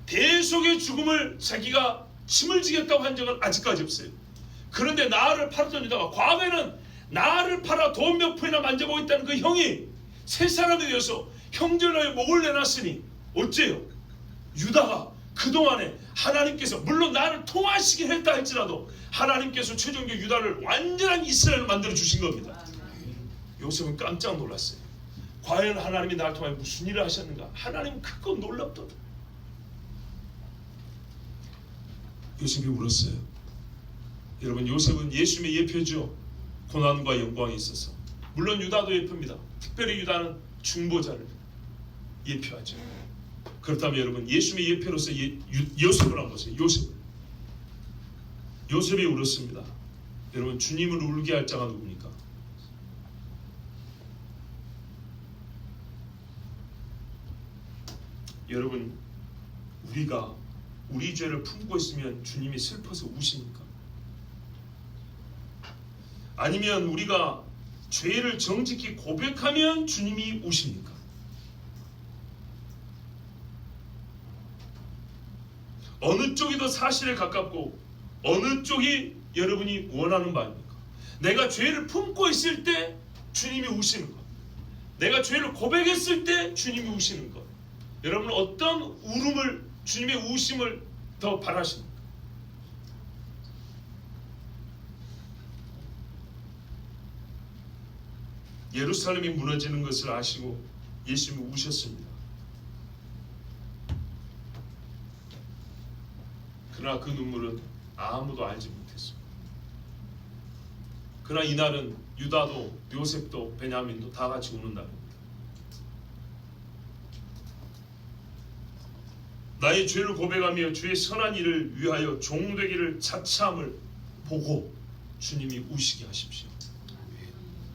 대속의 죽음을 자기가 침을 지겠다고 한 적은 아직까지 없어요. 그런데 나를 팔았던 유다가 과거에는 나를 팔아 돈 몇 푼이나 만져보고 있다는 그 형이 새 사람이 되어서 형제의 목을 내놨으니 어째요? 유다가 그동안에 하나님께서 물론 나를 통하시긴 했다 할지라도 하나님께서 최종적 유다를 완전한 이스라엘을 만들어 주신 겁니다. 요셉은 깜짝 놀랐어요. 과연 하나님이 나를 통하여 무슨 일을 하셨는가? 하나님은 크고 놀랍도다. 요셉이 울었어요. 여러분, 요셉은 예수님의 예표죠. 고난과 영광에 있어서. 물론 유다도 예표입니다. 특별히 유다는 중보자를 예표하죠. 그렇다면 여러분, 예수님의 예표로서 요셉을 한번 보세요. 요셉이 울었습니다. 여러분, 주님을 울게 할 자가 누굽니까? 여러분, 우리가 우리 죄를 품고 있으면 주님이 슬퍼서 우십니까? 아니면 우리가 죄를 정직히 고백하면 주님이 우십니까? 어느 쪽이 더 사실에 가깝고 어느 쪽이 여러분이 원하는 바입니까? 내가 죄를 품고 있을 때 주님이 우시는 것, 내가 죄를 고백했을 때 주님이 우시는 것, 여러분은 어떤 울음을, 주님의 우심을 더 바라십니까? 예루살렘이 무너지는 것을 아시고 예수님이 우셨습니다. 그러나 그 눈물은 아무도 알지 못했습니다. 그러나 이날은 유다도 요셉도 베냐민도 다 같이 우는 날입니다. 나의 죄를 고백하며 주의 선한 일을 위하여 종되기를 자처함을 보고 주님이 우시게 하십시오.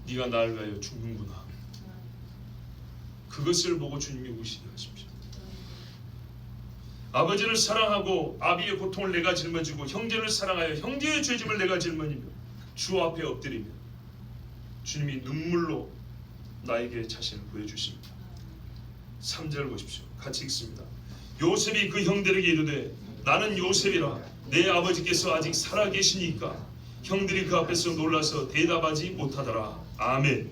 네가 나를 위하여 죽는구나. 그것을 보고 주님이 우시게 하십시오. 아버지를 사랑하고 아비의 고통을 내가 짊어지고 형제를 사랑하여 형제의 죄짐을 내가 짊어지며 주 앞에 엎드리며 주님이 눈물로 나에게 자신을 보여주십니다. 3절 보십시오. 같이 읽습니다. 요셉이 그 형들에게 이르되 나는 요셉이라 내 아버지께서 아직 살아계시니까 형들이 그 앞에서 놀라서 대답하지 못하더라. 아멘.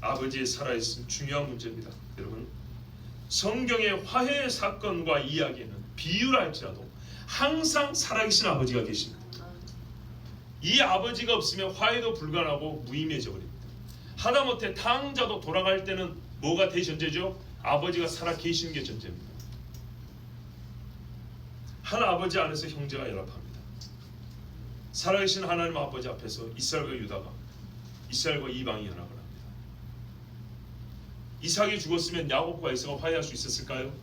아버지의 살아있음 중요한 문제입니다. 여러분, 성경의 화해 사건과 이야기는 비유랄지라도 항상 살아계신 아버지가 계십니다. 이 아버지가 없으면 화해도 불가능하고 무의미해져 버립니다. 하다못해 탕자도 돌아갈 때는 뭐가 대전제죠? 아버지가 살아계시는 게 전제입니다. 한 아버지 안에서 형제가 연합합니다. 살아계신 하나님 아버지 앞에서 이스라엘과 유다가, 이스라엘과 이방이 연합을 합니다. 이삭이 죽었으면 야곱과 에사가 화해할 수 있었을까요?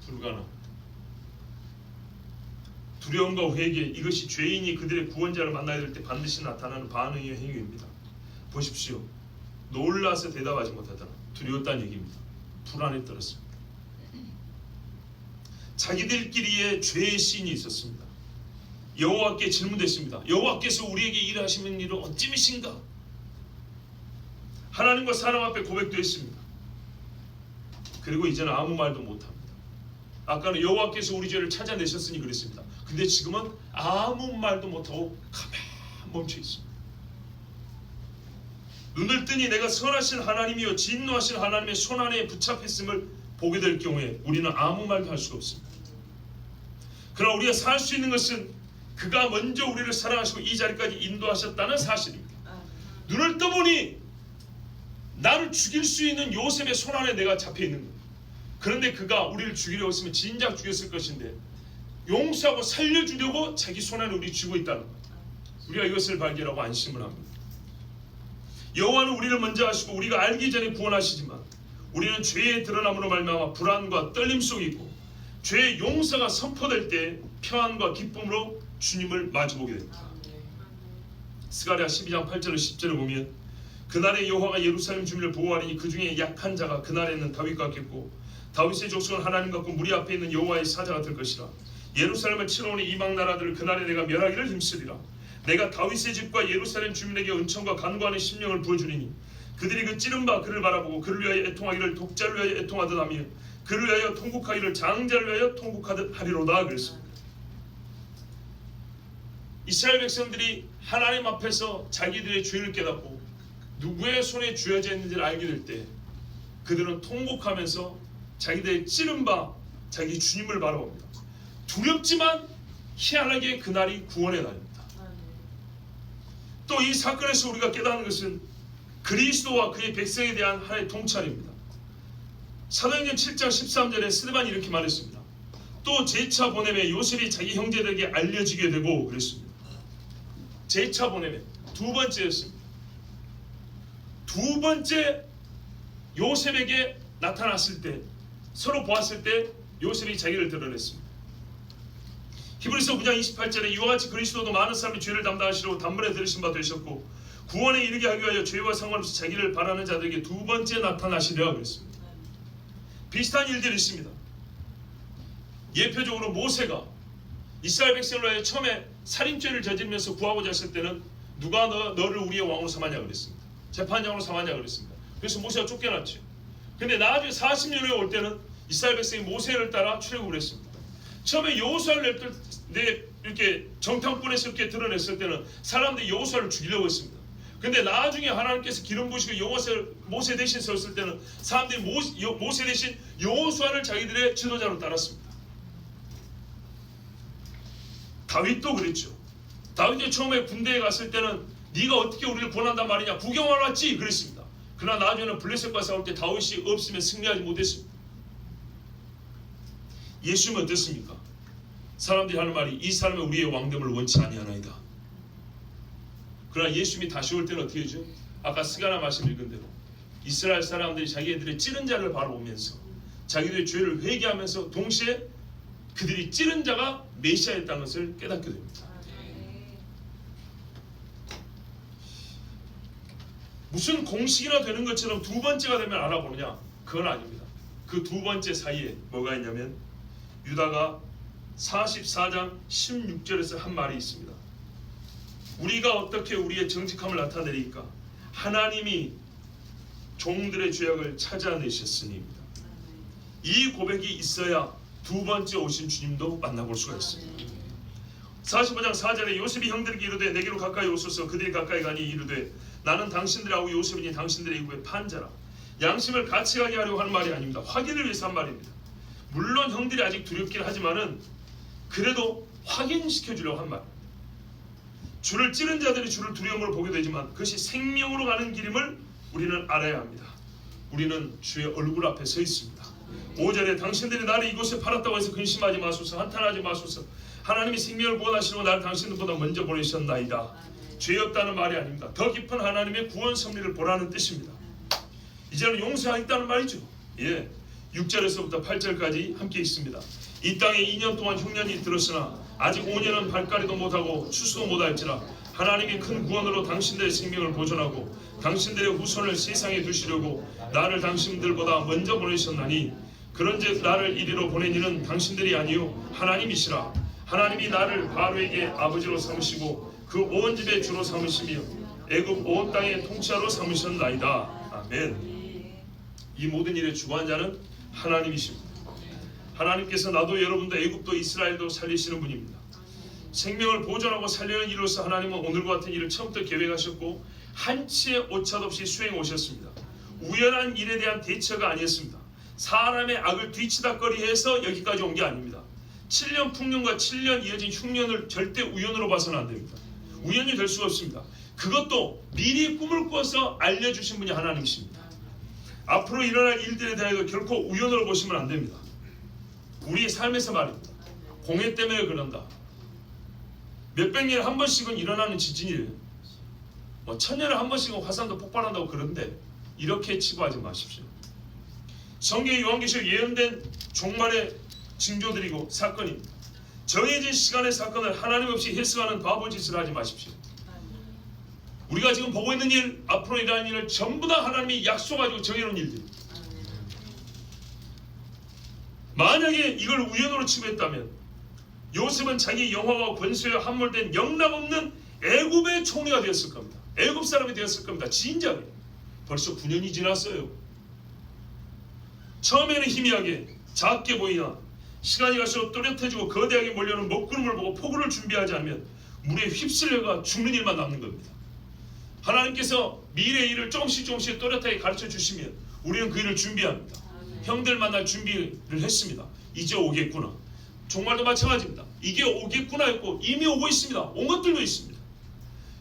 불가능합니다. 두려움과 회개, 이것이 죄인이 그들의 구원자를 만나야 될 때 반드시 나타나는 반응의 행위입니다. 보십시오. 놀라서 대답하지 못하더라. 두려웠다는 얘기입니다. 불안에 떨었습니다. 자기들끼리의 죄의 시인이 있었습니다. 여호와께 질문됐습니다. 여호와께서 우리에게 일하시는 일은 어찌미신가? 하나님과 사람 앞에 고백도 했습니다. 그리고 이제는 아무 말도 못합니다. 아까는 여호와께서 우리 죄를 찾아내셨으니 그랬습니다. 근데 지금은 아무 말도 못하고 가만 멈춰 있습니다. 눈을 뜨니 내가 선하신 하나님이요 진노하신 하나님의 손안에 붙잡혔음을 보게 될 경우에 우리는 아무 말도 할 수가 없습니다. 그러나 우리가 살 수 있는 것은 그가 먼저 우리를 사랑하시고 이 자리까지 인도하셨다는 사실입니다. 눈을 떠보니 나를 죽일 수 있는 요셉의 손안에 내가 잡혀있는 거예요. 그런데 그가 우리를 죽이려고 했으면 진작 죽였을 것인데 용서하고 살려주려고 자기 손안에 우리 쥐고 있다는 거예요. 우리가 이것을 발견하고 안심을 합니다. 여호와는 우리를 먼저 하시고 우리가 알기 전에 구원하시지만 우리는 죄의 드러남으로 말미암아 불안과 떨림 속에 있고 죄의 용서가 선포될 때 평안과 기쁨으로 주님을 마주보게 됩니다. 스가랴 12장 8절을 10절을 보면 그날에 여호와가 예루살렘 주민을 보호하리니 그 중에 약한 자가 그날에는 다윗 같겠고 다윗의 족속은 하나님 같고 무리 앞에 있는 여호와의 사자가 될 것이라. 예루살렘을 치러 오는 이방 나라들을 그날에 내가 멸하기를 힘쓰리라. 내가 다윗의 집과 예루살렘 주민에게 은총과 간구하는 심령을 부어주리니 그들이 그 찌른 바 그를 바라보고 그를 위하여 애통하기를 독자를 위하여 애통하듯 하며 그를 위하여 통곡하기를 장자를 위하여 통곡하듯 하리로다. 그랬습니다. 이스라엘 백성들이 하나님 앞에서 자기들의 죄를 깨닫고 누구의 손에 쥐어져 있는지를 알게 될 때 그들은 통곡하면서 자기들의 찌른 바 자기 주님을 바라봅니다. 두렵지만 희한하게 그날이 구원의 날입니다. 또 이 사건에서 우리가 깨닫는 것은 그리스도와 그의 백성에 대한 하나의 통찰입니다. 사도행전 7장 13절에 스데반이 이렇게 말했습니다. 또 제차 보냄에 요셉이 자기 형제들에게 알려지게 되고 그랬습니다. 제차 보냄에 두 번째였습니다. 두 번째 요셉에게 나타났을 때 서로 보았을 때 요셉이 자기를 드러냈습니다. 히브리서 9장 28절에 이와 같이 그리스도도 많은 사람이 죄를 담당하시려고 단번에 들으신 바 되셨고 구원에 이르게 하기 위하여 죄와 상관없이 자기를 바라는 자들에게 두 번째 나타나시리라 그랬습니다. 비슷한 일들이 있습니다. 예표적으로 모세가 이스라엘 백성을 위하여 처음에 살인죄를 저지르면서 구하고자 했을 때는 누가 너를 우리의 왕으로 삼았냐 그랬습니다. 재판장으로 삼았냐 그랬습니다. 그래서 모세가 쫓겨났죠. 근데 나중에 40년 후에 올 때는 이스라엘 백성이 모세를 따라 출애굽을 했습니다. 처음에 여호수아를 이렇게 정탐꾼에서 이렇게 드러냈을 때는 사람들이 여호수아를 죽이려고 했습니다. 근데 나중에 하나님께서 기름 부으시고 모세 대신 섰을 때는 사람들이 모세 대신 여호수아를 자기들의 지도자로 따랐습니다. 다윗도 그랬죠. 다윗이 처음에 군대에 갔을 때는 네가 어떻게 우리를 구원한단 말이냐 구경하러 왔지 그랬습니다. 그러나 나중에는 블레셋과 싸울 때 다윗이 없으면 승리하지 못했습니다. 예수님은 어떻습니까? 사람들이 하는 말이 이 사람은 우리의 왕됨을 원치 아니하나이다. 그러나 예수님이 다시 올 때는 어떻게 하죠? 아까 스가랴 말씀 읽은 대로 이스라엘 사람들이 자기들의 찌른 자를 바라보면서 자기들의 죄를 회개하면서 동시에 그들이 찌른 자가 메시아였다는 것을 깨닫게 됩니다. 무슨 공식이나 되는 것처럼 두 번째가 되면 알아보느냐? 그건 아닙니다. 그 두 번째 사이에 뭐가 있냐면 유다가 44장 16절에서 한 말이 있습니다. 우리가 어떻게 우리의 정직함을 나타내리까? 하나님이 종들의 죄악을 찾아내셨으니입니다. 이 고백이 있어야 두 번째 오신 주님도 만나볼 수가 있습니다. 45장 4절에 요셉이 형들에게 이르되 내게로 가까이 오소서. 그들이 가까이 가니 이르되 나는 당신들하고 요셉이니 당신들의 애굽의 판자라. 양심을 같이 가게 하려고 하는 말이 아닙니다. 확인을 위해서 한 말입니다. 물론 형들이 아직 두렵긴 하지만은 그래도 확인시켜 주려고 한 말. 주를 찌른 자들이 주를 두려움으로 보게 되지만 그것이 생명으로 가는 길임을 우리는 알아야 합니다. 우리는 주의 얼굴 앞에 서 있습니다. 5절에 당신들이 나를 이곳에 팔았다고 해서 근심하지 마소서. 한탄하지 마소서. 하나님이 생명을 구원하시려고 나를 당신들보다 먼저 보내셨나이다. 죄 없다는 말이 아닙니다. 더 깊은 하나님의 구원 섭리를 보라는 뜻입니다. 이제는 용서하겠다는 말이죠. 6절에서부터 8절까지 함께 있습니다. 이 땅에 2년 동안 흉년이 들었으나 아직 5년은 발가리도 못하고 추수도 못할지라 하나님이 큰 구원으로 당신들의 생명을 보존하고 당신들의 후손을 세상에 두시려고 나를 당신들보다 먼저 보내셨나니 그런즉 나를 이리로 보낸 이는 당신들이 아니요 하나님이시라. 하나님이 나를 바로에게 아버지로 삼으시고 그 온 집의 주로 삼으시며 애굽 온 땅의 통치자로 삼으셨나이다. 아멘. 이 모든 일의 주관한 자는 하나님이십니다. 하나님께서 나도 여러분도 애굽도 이스라엘도 살리시는 분입니다. 생명을 보존하고 살리는 일로서 하나님은 오늘과 같은 일을 처음부터 계획하셨고 한치의 오차도 없이 수행해 오셨습니다. 우연한 일에 대한 대처가 아니었습니다. 사람의 악을 뒤치다거리해서 여기까지 온 게 아닙니다. 7년 풍년과 7년 이어진 흉년을 절대 우연으로 봐서는 안 됩니다. 우연이 될 수가 없습니다. 그것도 미리 꿈을 꾸어서 알려주신 분이 하나님이십니다. 앞으로 일어날 일들에 대해서 결코 우연으로 보시면 안 됩니다. 우리의 삶에서 말입니다. 공해 때문에 그런다. 몇백 년에 한 번씩은 일어나는 지진이에요. 1000년에 한 번씩은 화산도 폭발한다고 그러는데 이렇게 치부하지 마십시오. 성경의 요한계시록 예언된 종말의 징조들이고 사건입니다. 정해진 시간의 사건을 하나님 없이 해석하는 바보짓을 하지 마십시오. 우리가 지금 보고 있는 일, 앞으로 일어날 일을 전부 다 하나님이 약속가지고 정해놓은 일들입니다. 만약에 이걸 우연으로 치부했다면 요셉은 자기 영화와 권세에 함몰된 영락없는 애굽의 총리가 되었을 겁니다. 애굽 사람이 되었을 겁니다. 진작에. 벌써 9년이 지났어요. 처음에는 희미하게 작게 보이나 시간이 갈수록 또렷해지고 거대하게 몰려오는 먹구름을 보고 포구를 준비하지 않으면 물에 휩쓸려가 죽는 일만 남는 겁니다. 하나님께서 미래의 일을 조금씩 또렷하게 가르쳐 주시면 우리는 그 일을 준비합니다. 형들 만날 준비를 했습니다. 이제 오겠구나. 종말도 마찬가지입니다. 이게 오겠구나 했고 이미 오고 있습니다. 온 것들도 있습니다.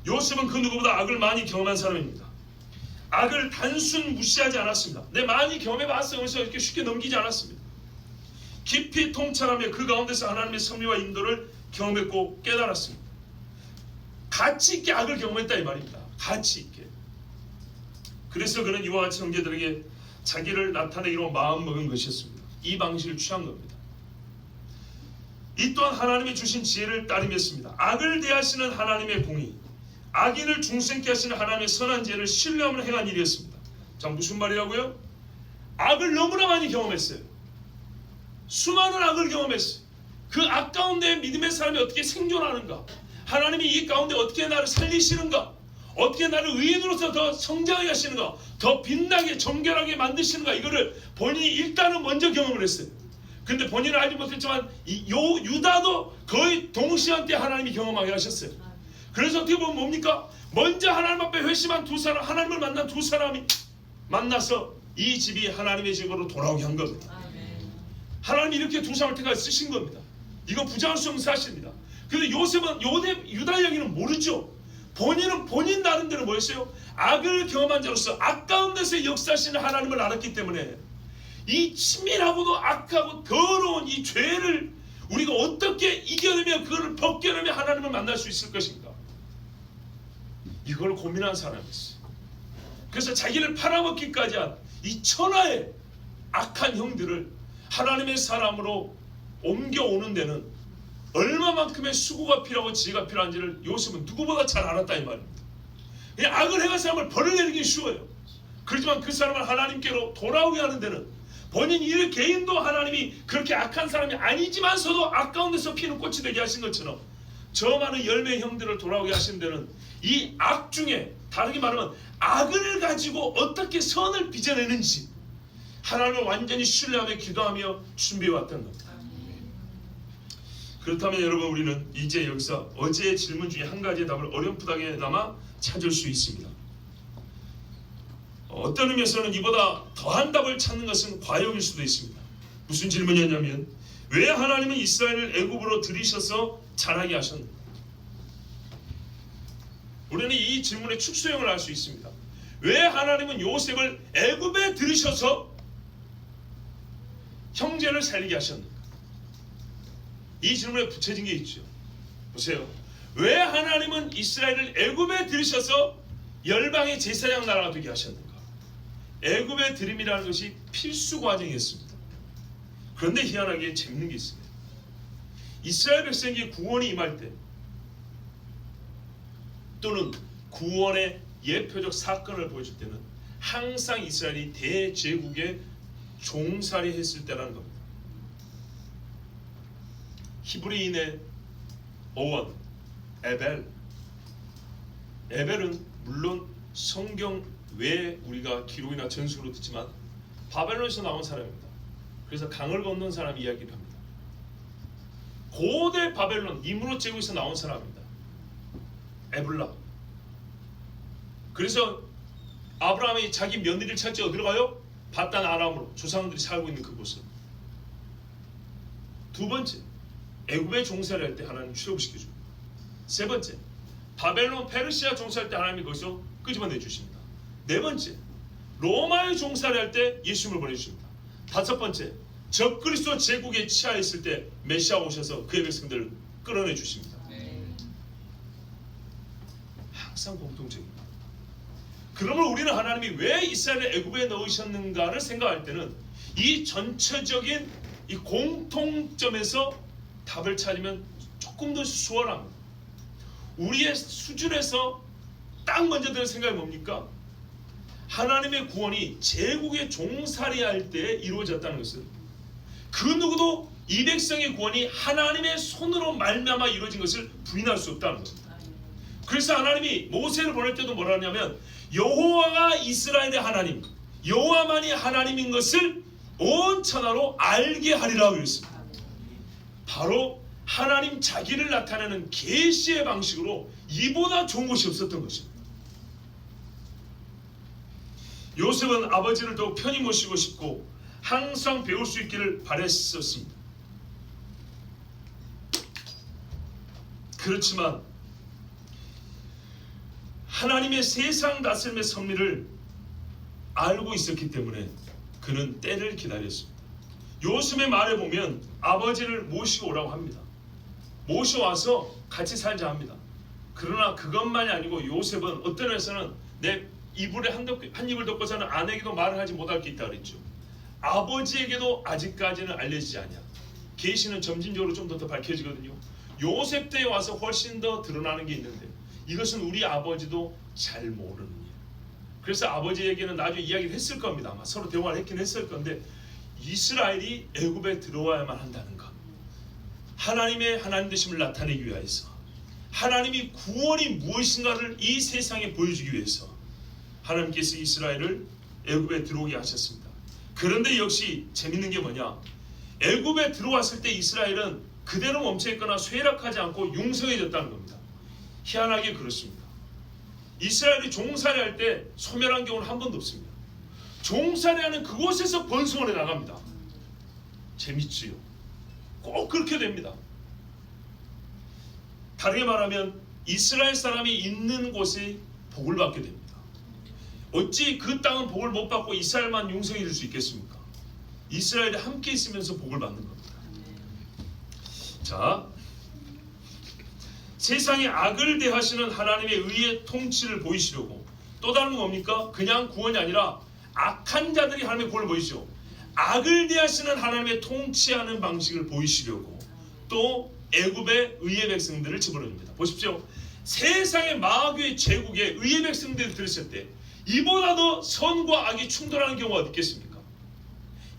요셉은 그 누구보다 악을 많이 경험한 사람입니다. 악을 단순 무시하지 않았습니다. 내 많이 경험해봤어요. 그래서 이렇게 쉽게 넘기지 않았습니다. 깊이 통찰하며 그 가운데서 하나님의 섭리와 인도를 경험했고 깨달았습니다. 가치 있게 악을 경험했다 이 말입니다. 가치 있게. 그래서 그는 이와 같이 형제들에게 자기를 나타내기로 마음먹은 것이었습니다. 이 방식을 취한 겁니다. 이 또한 하나님이 주신 지혜를 따르였습니다. 악을 대하시는 하나님의 공의, 악인을 중생케 하시는 하나님의 선한 지혜를 신뢰하며 행한 일이었습니다. 자, 무슨 말이라고요? 악을 너무나 많이 경험했어요. 수많은 악을 경험했어요. 그 악 가운데 믿음의 사람이 어떻게 생존하는가, 하나님이 이 가운데 어떻게 나를 살리시는가, 어떻게 나를 의인으로서 더 성장하게 하시는가, 더 빛나게 정결하게 만드시는가, 이거를 본인이 일단은 먼저 경험을 했어요. 근데 본인은 알지 못했지만 유다도 거의 동시간대 하나님이 경험하게 하셨어요. 그래서 어떻게 보면 뭡니까? 먼저 하나님 앞에 회심한 두 사람, 하나님을 만난 두 사람이 만나서 이 집이 하나님의 집으로 돌아오게 한 겁니다. 하나님이 이렇게 두 사람을 택하여 쓰신 겁니다. 이거 부정할 수 없는 사실입니다. 그런데 요셉은 유다 여기는 모르죠. 본인은 본인 나름대로 뭐였어요? 악을 경험한 자로서 악 가운데서 역사하시는 하나님을 알았기 때문에 이 치밀하고도 악하고 더러운 이 죄를 우리가 어떻게 이겨내며 그걸 벗겨내며 하나님을 만날 수 있을 것인가? 이걸 고민한 사람이 있어요. 그래서 자기를 팔아먹기까지 한 이 천하의 악한 형들을 하나님의 사람으로 옮겨오는 데는 얼마만큼의 수고가 필요하고 지혜가 필요한지를 요셉은 누구보다 잘 알았다 이 말입니다. 그냥 악을 행한 사람을 벌을 내리기 쉬워요. 그렇지만 그 사람을 하나님께로 돌아오게 하는 데는 본인 이 개인도 하나님이 그렇게 악한 사람이 아니지만서도 악 가운데서 피는 꽃이 되게 하신 것처럼 저 많은 열매의 형들을 돌아오게 하신 데는 이 악 중에, 다르게 말하면 악을 가지고 어떻게 선을 빚어내는지 하나님을 완전히 신뢰하며 기도하며 준비해왔던 겁니다. 그렇다면 여러분, 우리는 이제 여기서 어제의 질문 중에 한 가지의 답을 어렴풋하게나마 찾을 수 있습니다. 어떤 의미에서는 이보다 더한 답을 찾는 것은 과욕일 수도 있습니다. 무슨 질문이었냐면, 왜 하나님은 이스라엘을 애굽으로 들이셔서 자라게 하셨는가? 우리는 이 질문의 축소형을 알 수 있습니다. 왜 하나님은 요셉을 애굽에 들이셔서 형제를 살리게 하셨는가? 이 질문에 붙여진 게 있죠. 보세요. 왜 하나님은 이스라엘을 애굽에 들이셔서 열방의 제사장 나라가 되게 하셨는가? 애굽에 들임이라는 것이 필수 과정이었습니다. 그런데 희한하게 재밌는 게 있습니다. 이스라엘 백성에게 구원이 임할 때, 또는 구원의 예표적 사건을 보여줄 때는 항상 이스라엘이 대제국의 종살이 했을 때라는 겁니다. 히브리인의 어원 에벨은 물론 성경 외에 우리가 기록이나 전술로 듣지만 바벨론에서 나온 사람입니다. 그래서 강을 건넌 사람 이야기를 합니다. 고대 바벨론 니므롯 제국에서 나온 사람입니다. 에블라. 그래서 아브라함이 자기 며느리를 찾지 어디로 가요? 바단 아람으로, 조상들이 살고 있는 그곳으로. 두 번째, 애굽에 종살이 할 때 하나님 출애굽시켜줍니다. 세 번째, 바벨론 페르시아 종살이 할 때 하나님이 거기서 끄집어내 주십니다. 네 번째, 로마의 종살이 할 때 예수님을 보내주십니다. 다섯 번째, 적그리스도 제국에 치하했을 때 메시아 오셔서 그의 백성들을 끌어내 주십니다. 항상 공통적입니다. 그러면 우리는 하나님이 왜 이스라엘을 애굽에 넣으셨는가를 생각할 때는 이 전체적인 이 공통점에서 답을 찾으면 조금 더 수월합니다. 우리의 수준에서 딱 먼저 드는 생각이 뭡니까? 하나님의 구원이 제국의 종살이 할 때 이루어졌다는 것은 그 누구도 이 백성의 구원이 하나님의 손으로 말미암아 이루어진 것을 부인할 수 없다는 겁니다. 그래서 하나님이 모세를 보낼 때도 뭐라 하냐면 여호와가 이스라엘의 하나님, 여호와만이 하나님인 것을 온 천하로 알게 하리라고 했습니다. 바로 하나님 자기를 나타내는 계시의 방식으로 이보다 좋은 것이 없었던 것입니다. 요셉은 아버지를 더욱 편히 모시고 싶고 항상 배울 수 있기를 바랬었습니다. 그렇지만 하나님의 세상 다스림의 섭리를 알고 있었기 때문에 그는 때를 기다렸습니다. 요셉의 말에 보면 아버지를 모시고 오라고 합니다. 모셔와서 같이 살자 합니다. 그러나 그것만이 아니고 요셉은 어떤 회에서는 내 이불에 한 입을 덮고 사는 아내에게도 말을 하지 못할 게 있다 그랬죠. 아버지에게도 아직까지는 알려지지 않냐. 계시는 점진적으로 좀 더 밝혀지거든요. 요셉 때에 와서 훨씬 더 드러나는 게 있는데 이것은 우리 아버지도 잘 모르는 일. 그래서 아버지에게는 나중에 이야기를 했을 겁니다. 아마 서로 대화를 했긴 했을 건데 이스라엘이 애굽에 들어와야만 한다는 것, 하나님의 하나님 되심을 나타내기 위해서, 하나님이 구원이 무엇인가를 이 세상에 보여주기 위해서 하나님께서 이스라엘을 애굽에 들어오게 하셨습니다. 그런데 역시 재밌는 게 뭐냐, 애굽에 들어왔을 때 이스라엘은 그대로 멈춰있거나 쇠락하지 않고 융성해졌다는 겁니다. 희한하게 그렇습니다. 이스라엘이 종살이 할 때 소멸한 경우는 한 번도 없습니다. 종살이하는 그곳에서 번성을 해 나갑니다. 재밌지요? 꼭 그렇게 됩니다. 다르게 말하면 이스라엘 사람이 있는 곳에 복을 받게 됩니다. 어찌 그 땅은 복을 못 받고 이스라엘만 융성해질 수 있겠습니까? 이스라엘이 함께 있으면서 복을 받는 겁니다. 자, 세상에 악을 대하시는 하나님의 의의 통치를 보이시려고, 또 다른 건 뭡니까? 그냥 구원이 아니라 악한 자들이 하나님의 구원을 보이시죠. 악을 대하시는 하나님의 통치하는 방식을 보이시려고 또 애굽의 의의 백성들을 집어넣습니다. 보십시오. 세상의 마귀의 제국에 의의 백성들이 들었을 때 이보다 더 선과 악이 충돌하는 경우가 어디 있겠습니까?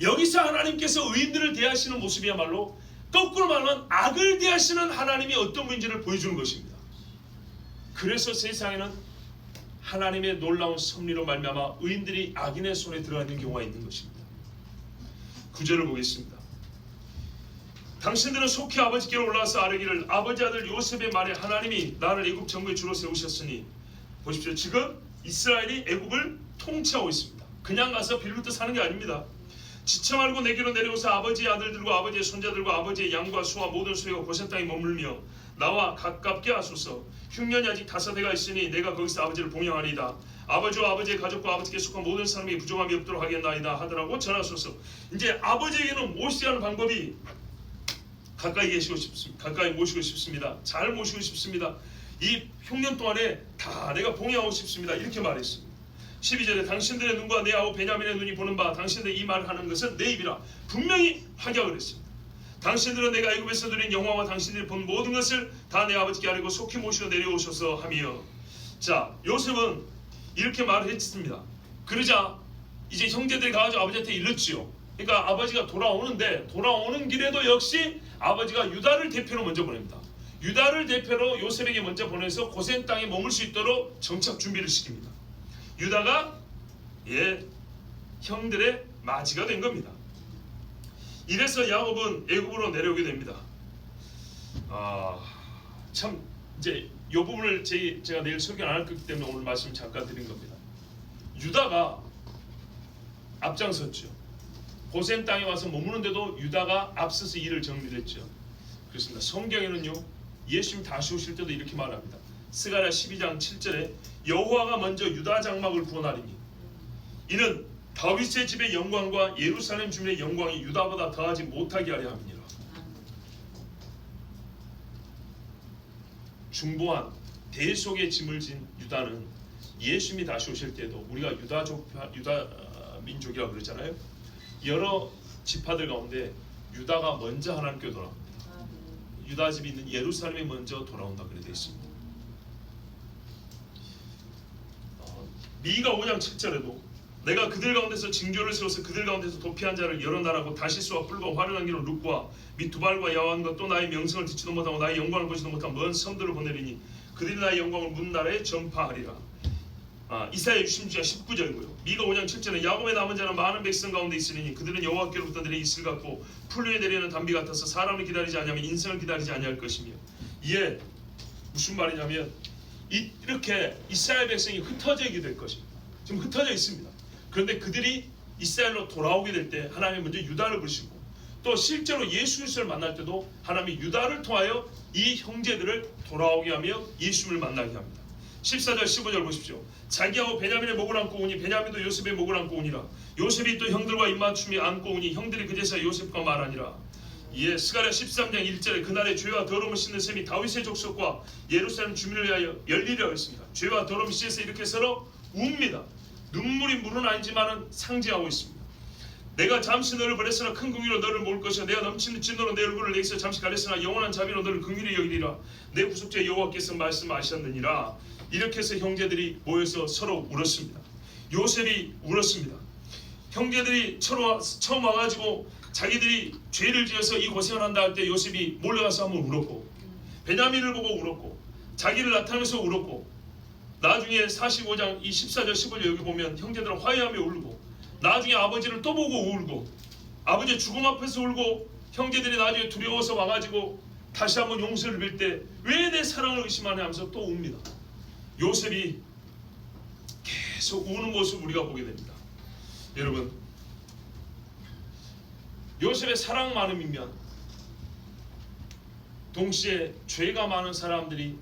여기서 하나님께서 의인들을 대하시는 모습이야말로 거꾸로 말하면 악을 대하시는 하나님이 어떤 분인지를 보여주는 것입니다. 그래서 세상에는 하나님의 놀라운 섭리로 말미암아 의인들이 악인의 손에 들어가 있는 경우가 있는 것입니다. 9절을 보겠습니다. 당신들은 속히 아버지께로 올라와서 아뢰기를 아버지 아들 요셉의 말에 하나님이 나를 애굽 정부의 주로 세우셨으니, 보십시오. 지금 이스라엘이 애굽을 통치하고 있습니다. 그냥 가서 빌붙어 사는 게 아닙니다. 지쳐 말고 내게로 내려오사 아버지의 아들들과 아버지의 손자들과 아버지의 양과 소와 모든 소유가 고센 땅에 머물며 나와 가깝게 하소서. 흉년이 아직 5해가 있으니 내가 거기서 아버지를 봉양하리이다. 아버지와 아버지의 가족과 아버지께 속한 모든 사람이 부족함이 없도록 하겠나이다 하더라고 전하소서. 이제 아버지에게는 모시게 하는 방법이 가까이 계시고 싶습니다. 가까이 모시고 싶습니다. 잘 모시고 싶습니다. 이 흉년 동안에 다 내가 봉양하고 싶습니다. 이렇게 말했습니다. 12절에 당신들의 눈과 내 아우 베냐민의 눈이 보는 바 당신들의 이 말을 하는 것은 내 입이라 분명히 확약을 했습니다. 당신들은 내가 애굽에서 누린 영광과 당신들이 본 모든 것을 다 내 아버지께 아뢰고 속히 모시고 내려오셔서 하며, 자, 요셉은 이렇게 말을 했습니다. 그러자 이제 형제들이 가가지고 아버지한테 일렀지요. 그러니까 아버지가 돌아오는데 돌아오는 길에도 역시 아버지가 유다를 대표로 먼저 보냅니다. 유다를 대표로 요셉에게 먼저 보내서 고센 땅에 머물 수 있도록 정착 준비를 시킵니다. 유다가 형들의 맞이가 된 겁니다. 이래서 야곱은 애굽으로 내려오게 됩니다. 참 이제 이 부분을 제가 내일 설교 안 할 거기 때문에 오늘 말씀 잠깐 드린 겁니다. 유다가 앞장섰죠. 고센 땅에 와서 머무는데도 유다가 앞서서 일을 정리했죠. 그렇습니다. 성경에는요, 예수님 다시 오실 때도 이렇게 말합니다. 스가랴 12장 7절에 여호와가 먼저 유다 장막을 구원하리니 이는 다윗의 집의 영광과 예루살렘 주민의 영광이 유다보다 더하지 못하게 하려 함이니라. 중보한 대속의 짐을 진 유다는 예수님이 다시 오실 때도 우리가 유다 민족이라고 그러잖아요. 여러 지파들 가운데 유다가 먼저 하나님께 돌아옵니다. 유다 집이 있는 예루살렘이 먼저 돌아온다 그래 되어 있습니다. 미가 5장 7절에도 내가 그들 가운데서 징조를 세워서 그들 가운데서 도피한 자를 여러 나라고 다시스와 뿔과 화려한 기로 룻과 및 두발과 야완과 또 나의 명성을 듣지도 못하고 나의 영광을 보지도 못한 먼 섬들을 보내리니 그들이 나의 영광을 문 나라에 전파하리라. 이사야 66장 19절이고요. 미가 5장 7절에 야곱의 남은 자는 많은 백성 가운데 있으니 그들은 여호와께로부터 내린 이슬 같고 풀 위에 내리는 담비 같아서 사람을 기다리지 아니하면 인생을 기다리지 아니할 것이며, 이에 무슨 말이냐면 이렇게 이스라엘 백성이 흩어지게 될 것입니다. 지금 흩어져 있습니다. 그런데 그들이 이스라엘로 돌아오게 될 때 하나님이 먼저 유다를 부르시고 또 실제로 예수 그리스도를 만날 때도 하나님이 유다를 통하여 이 형제들을 돌아오게 하며 예수를 만나게 합니다. 14절 15절 보십시오. 자기하고 베냐민의 목을 안고 오니 베냐민도 요셉의 목을 안고 오니라. 요셉이 또 형들과 입맞춤이 안고 오니 형들이 그제서 요셉과 말하니라. 이에 스가랴 13장 1절에 그날의 죄와 더러움을 씻는 셈이 다윗의 족속과 예루살렘 주민을 위하여 열리려 했습니다. 죄와 더러움을 씻어서 이렇게 서로 웁니다. 눈물이 물은 아니지만은 상징하고 있습니다. 내가 잠시 너를 버렸으나 큰 긍휼로 너를 모을 것이요 내가 넘치는 진노로 내 얼굴을 내게서 잠시 가렸으나 영원한 자비로 너를 긍휼히 여기리라. 내 구속자 여호와께서 말씀하셨느니라. 이렇게 해서 형제들이 모여서 서로 울었습니다. 요셉이 울었습니다. 형제들이 처음 와가지고 자기들이 죄를 지어서 이 고생을 한다 할 때 요셉이 몰려가서 한번 울었고, 베냐민을 보고 울었고, 자기를 나타내서 울었고, 나중에 45장 이 14절 15절 여기 보면 형제들은 화해하며 울고, 나중에 아버지를 또 보고 울고, 아버지의 죽음 앞에서 울고, 형제들이 나중에 두려워서 와가지고 다시 한번 용서를 빌 때 왜 내 사랑을 의심하냐 하면서 또 웁니다. 요셉이 계속 우는 모습 우리가 보게 됩니다. 여러분, 요셉의 사랑 많음이면 동시에 죄가 많은 사람들이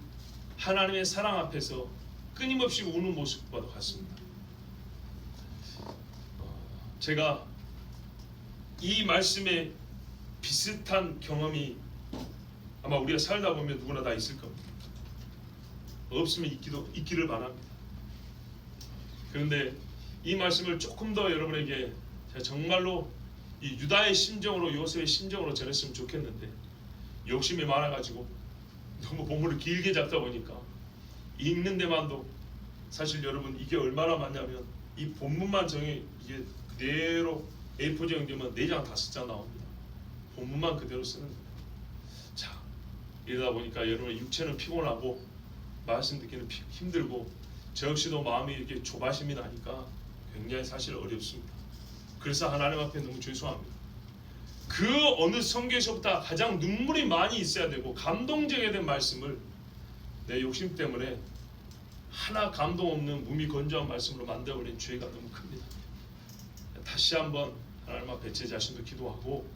하나님의 사랑 앞에서 끊임없이 우는 모습과도 같습니다. 제가 이 말씀에 비슷한 경험이 아마 우리가 살다 보면 누구나 다 있을 겁니다. 없으면 있기를 바랍니다. 그런데 이 말씀을 조금 더 여러분에게 제가 정말로 이 유다의 심정으로 요셉의 심정으로 전했으면 좋겠는데 욕심이 많아가지고 너무 본문을 길게 잡다 보니까 읽는 데만도 사실 여러분 이게 얼마나 많냐면 이 본문만 이게 그대로 A4 정도면 4장 5장 나옵니다. 본문만 그대로 쓰는 거예요. 자, 이러다 보니까 여러분 육체는 피곤하고 말씀 듣기는 힘들고 저 역시도 마음이 이렇게 조바심이 나니까 굉장히 사실 어렵습니다. 그래서 하나님 앞에 너무 죄송합니다. 그 어느 성경에서보다 가장 눈물이 많이 있어야 되고 감동적이어야 된 말씀을 내 욕심 때문에 하나 감동 없는 무미건조한 말씀으로 만들어버린 죄가 너무 큽니다. 다시 한번 하나님 앞에 제 자신도 기도하고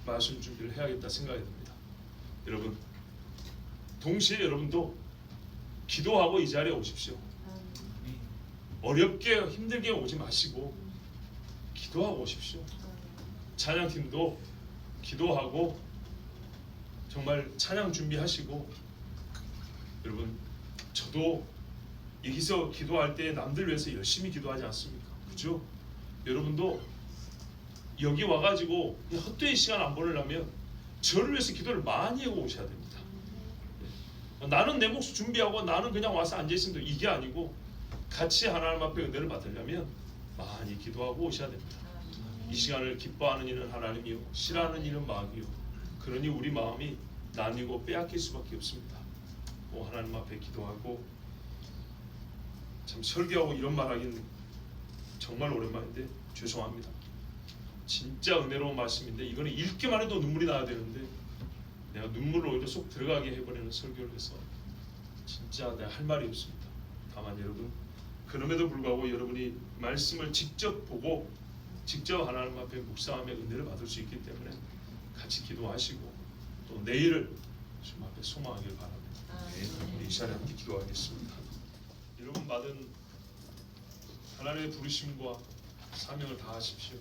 말씀 준비를 해야겠다 생각이 듭니다. 여러분 동시에 여러분도 기도하고 이 자리에 오십시오. 어렵게 힘들게 오지 마시고 기도하고 오십시오. 찬양팀도 기도하고 정말 찬양 준비하시고 여러분 저도 여기서 기도할 때 남들 위해서 열심히 기도하지 않습니까? 그죠? 여러분도 여기 와가지고 헛되이 시간 안 보내려면 저를 위해서 기도를 많이 하고 오셔야 됩니다. 나는 내 몫을 준비하고 나는 그냥 와서 앉아있으면 이게 아니고 같이 하나님 앞에 은혜를 받으려면 많이 기도하고 오셔야 됩니다. 이 시간을 기뻐하는 이는 하나님이요 싫어하는 이는 마귀요 그러니 우리 마음이 나뉘고 빼앗길 수밖에 없습니다. 하나님 앞에 기도하고 참 설교하고 이런 말 하기는 정말 오랜만인데 죄송합니다. 진짜 은혜로운 말씀인데 이거는 읽기만 해도 눈물이 나야 되는데 내가 눈물로 오히려 쏙 들어가게 해버리는 설교를 해서 진짜 내가 할 말이 없습니다. 다만 여러분 그럼에도 불구하고 여러분이 말씀을 직접 보고 직접 하나님 앞에 묵상하며 은혜를 받을 수 있기 때문에 같이 기도하시고 또 내일을 주님 앞에 소망하길 바랍니다. 우리 이 시간에 함께 기도하겠습니다. 여러분 받은 하나님의 부르심과 사명을 다하십시오.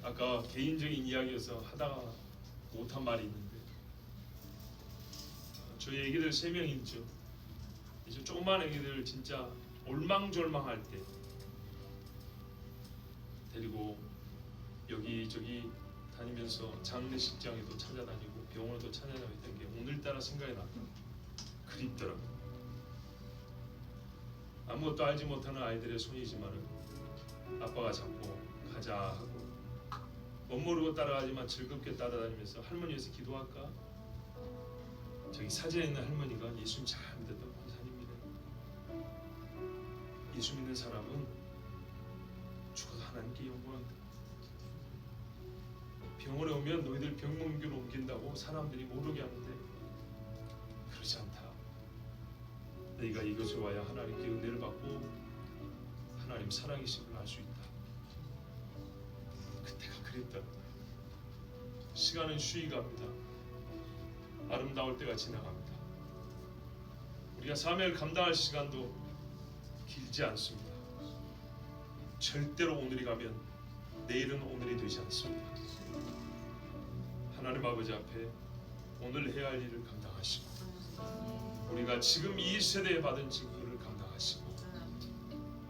아까 개인적인 이야기여서 하다가 못한 말이 있는데 저희 애기들 3명 있죠. 이제 조그만 애기들 진짜 올망졸망할 때 데리고 여기저기 다니면서 장례식장에도 찾아다니고 병원에도 찾아다니고 했던 게 오늘따라 생각이 나고 그립더라고요. 아무것도 알지 못하는 아이들의 손이지만은 아빠가 잡고 가자 하고 못 모르고 따라가지만 즐겁게 따라다니면서 할머니 위해서 기도할까? 저기 사진에 있는 할머니가 예수님 잘 믿었던 권사님이래. 예수 믿는 사람은 죽어도 하나님께 영광한다. 병원에 오면 너희들 병문교로 옮긴다고 사람들이 모르게 하는데 그렇지 않다. 너희가 이곳에 와야 하나님께 은혜를 받고 하나님 살아계심을 알 수 있다. 그때가 그립다. 시간은 쉬이 갑니다. 아름다울 때가 지나갑니다. 우리가 사명을 감당할 시간도 길지 않습니다. 절대로 오늘이 가면 내일은 오늘이 되지 않습니다. 하나님 아버지 앞에 오늘 해야 할 일을 감당하시고 우리가 지금 이 세대에 받은 직분을 감당하시고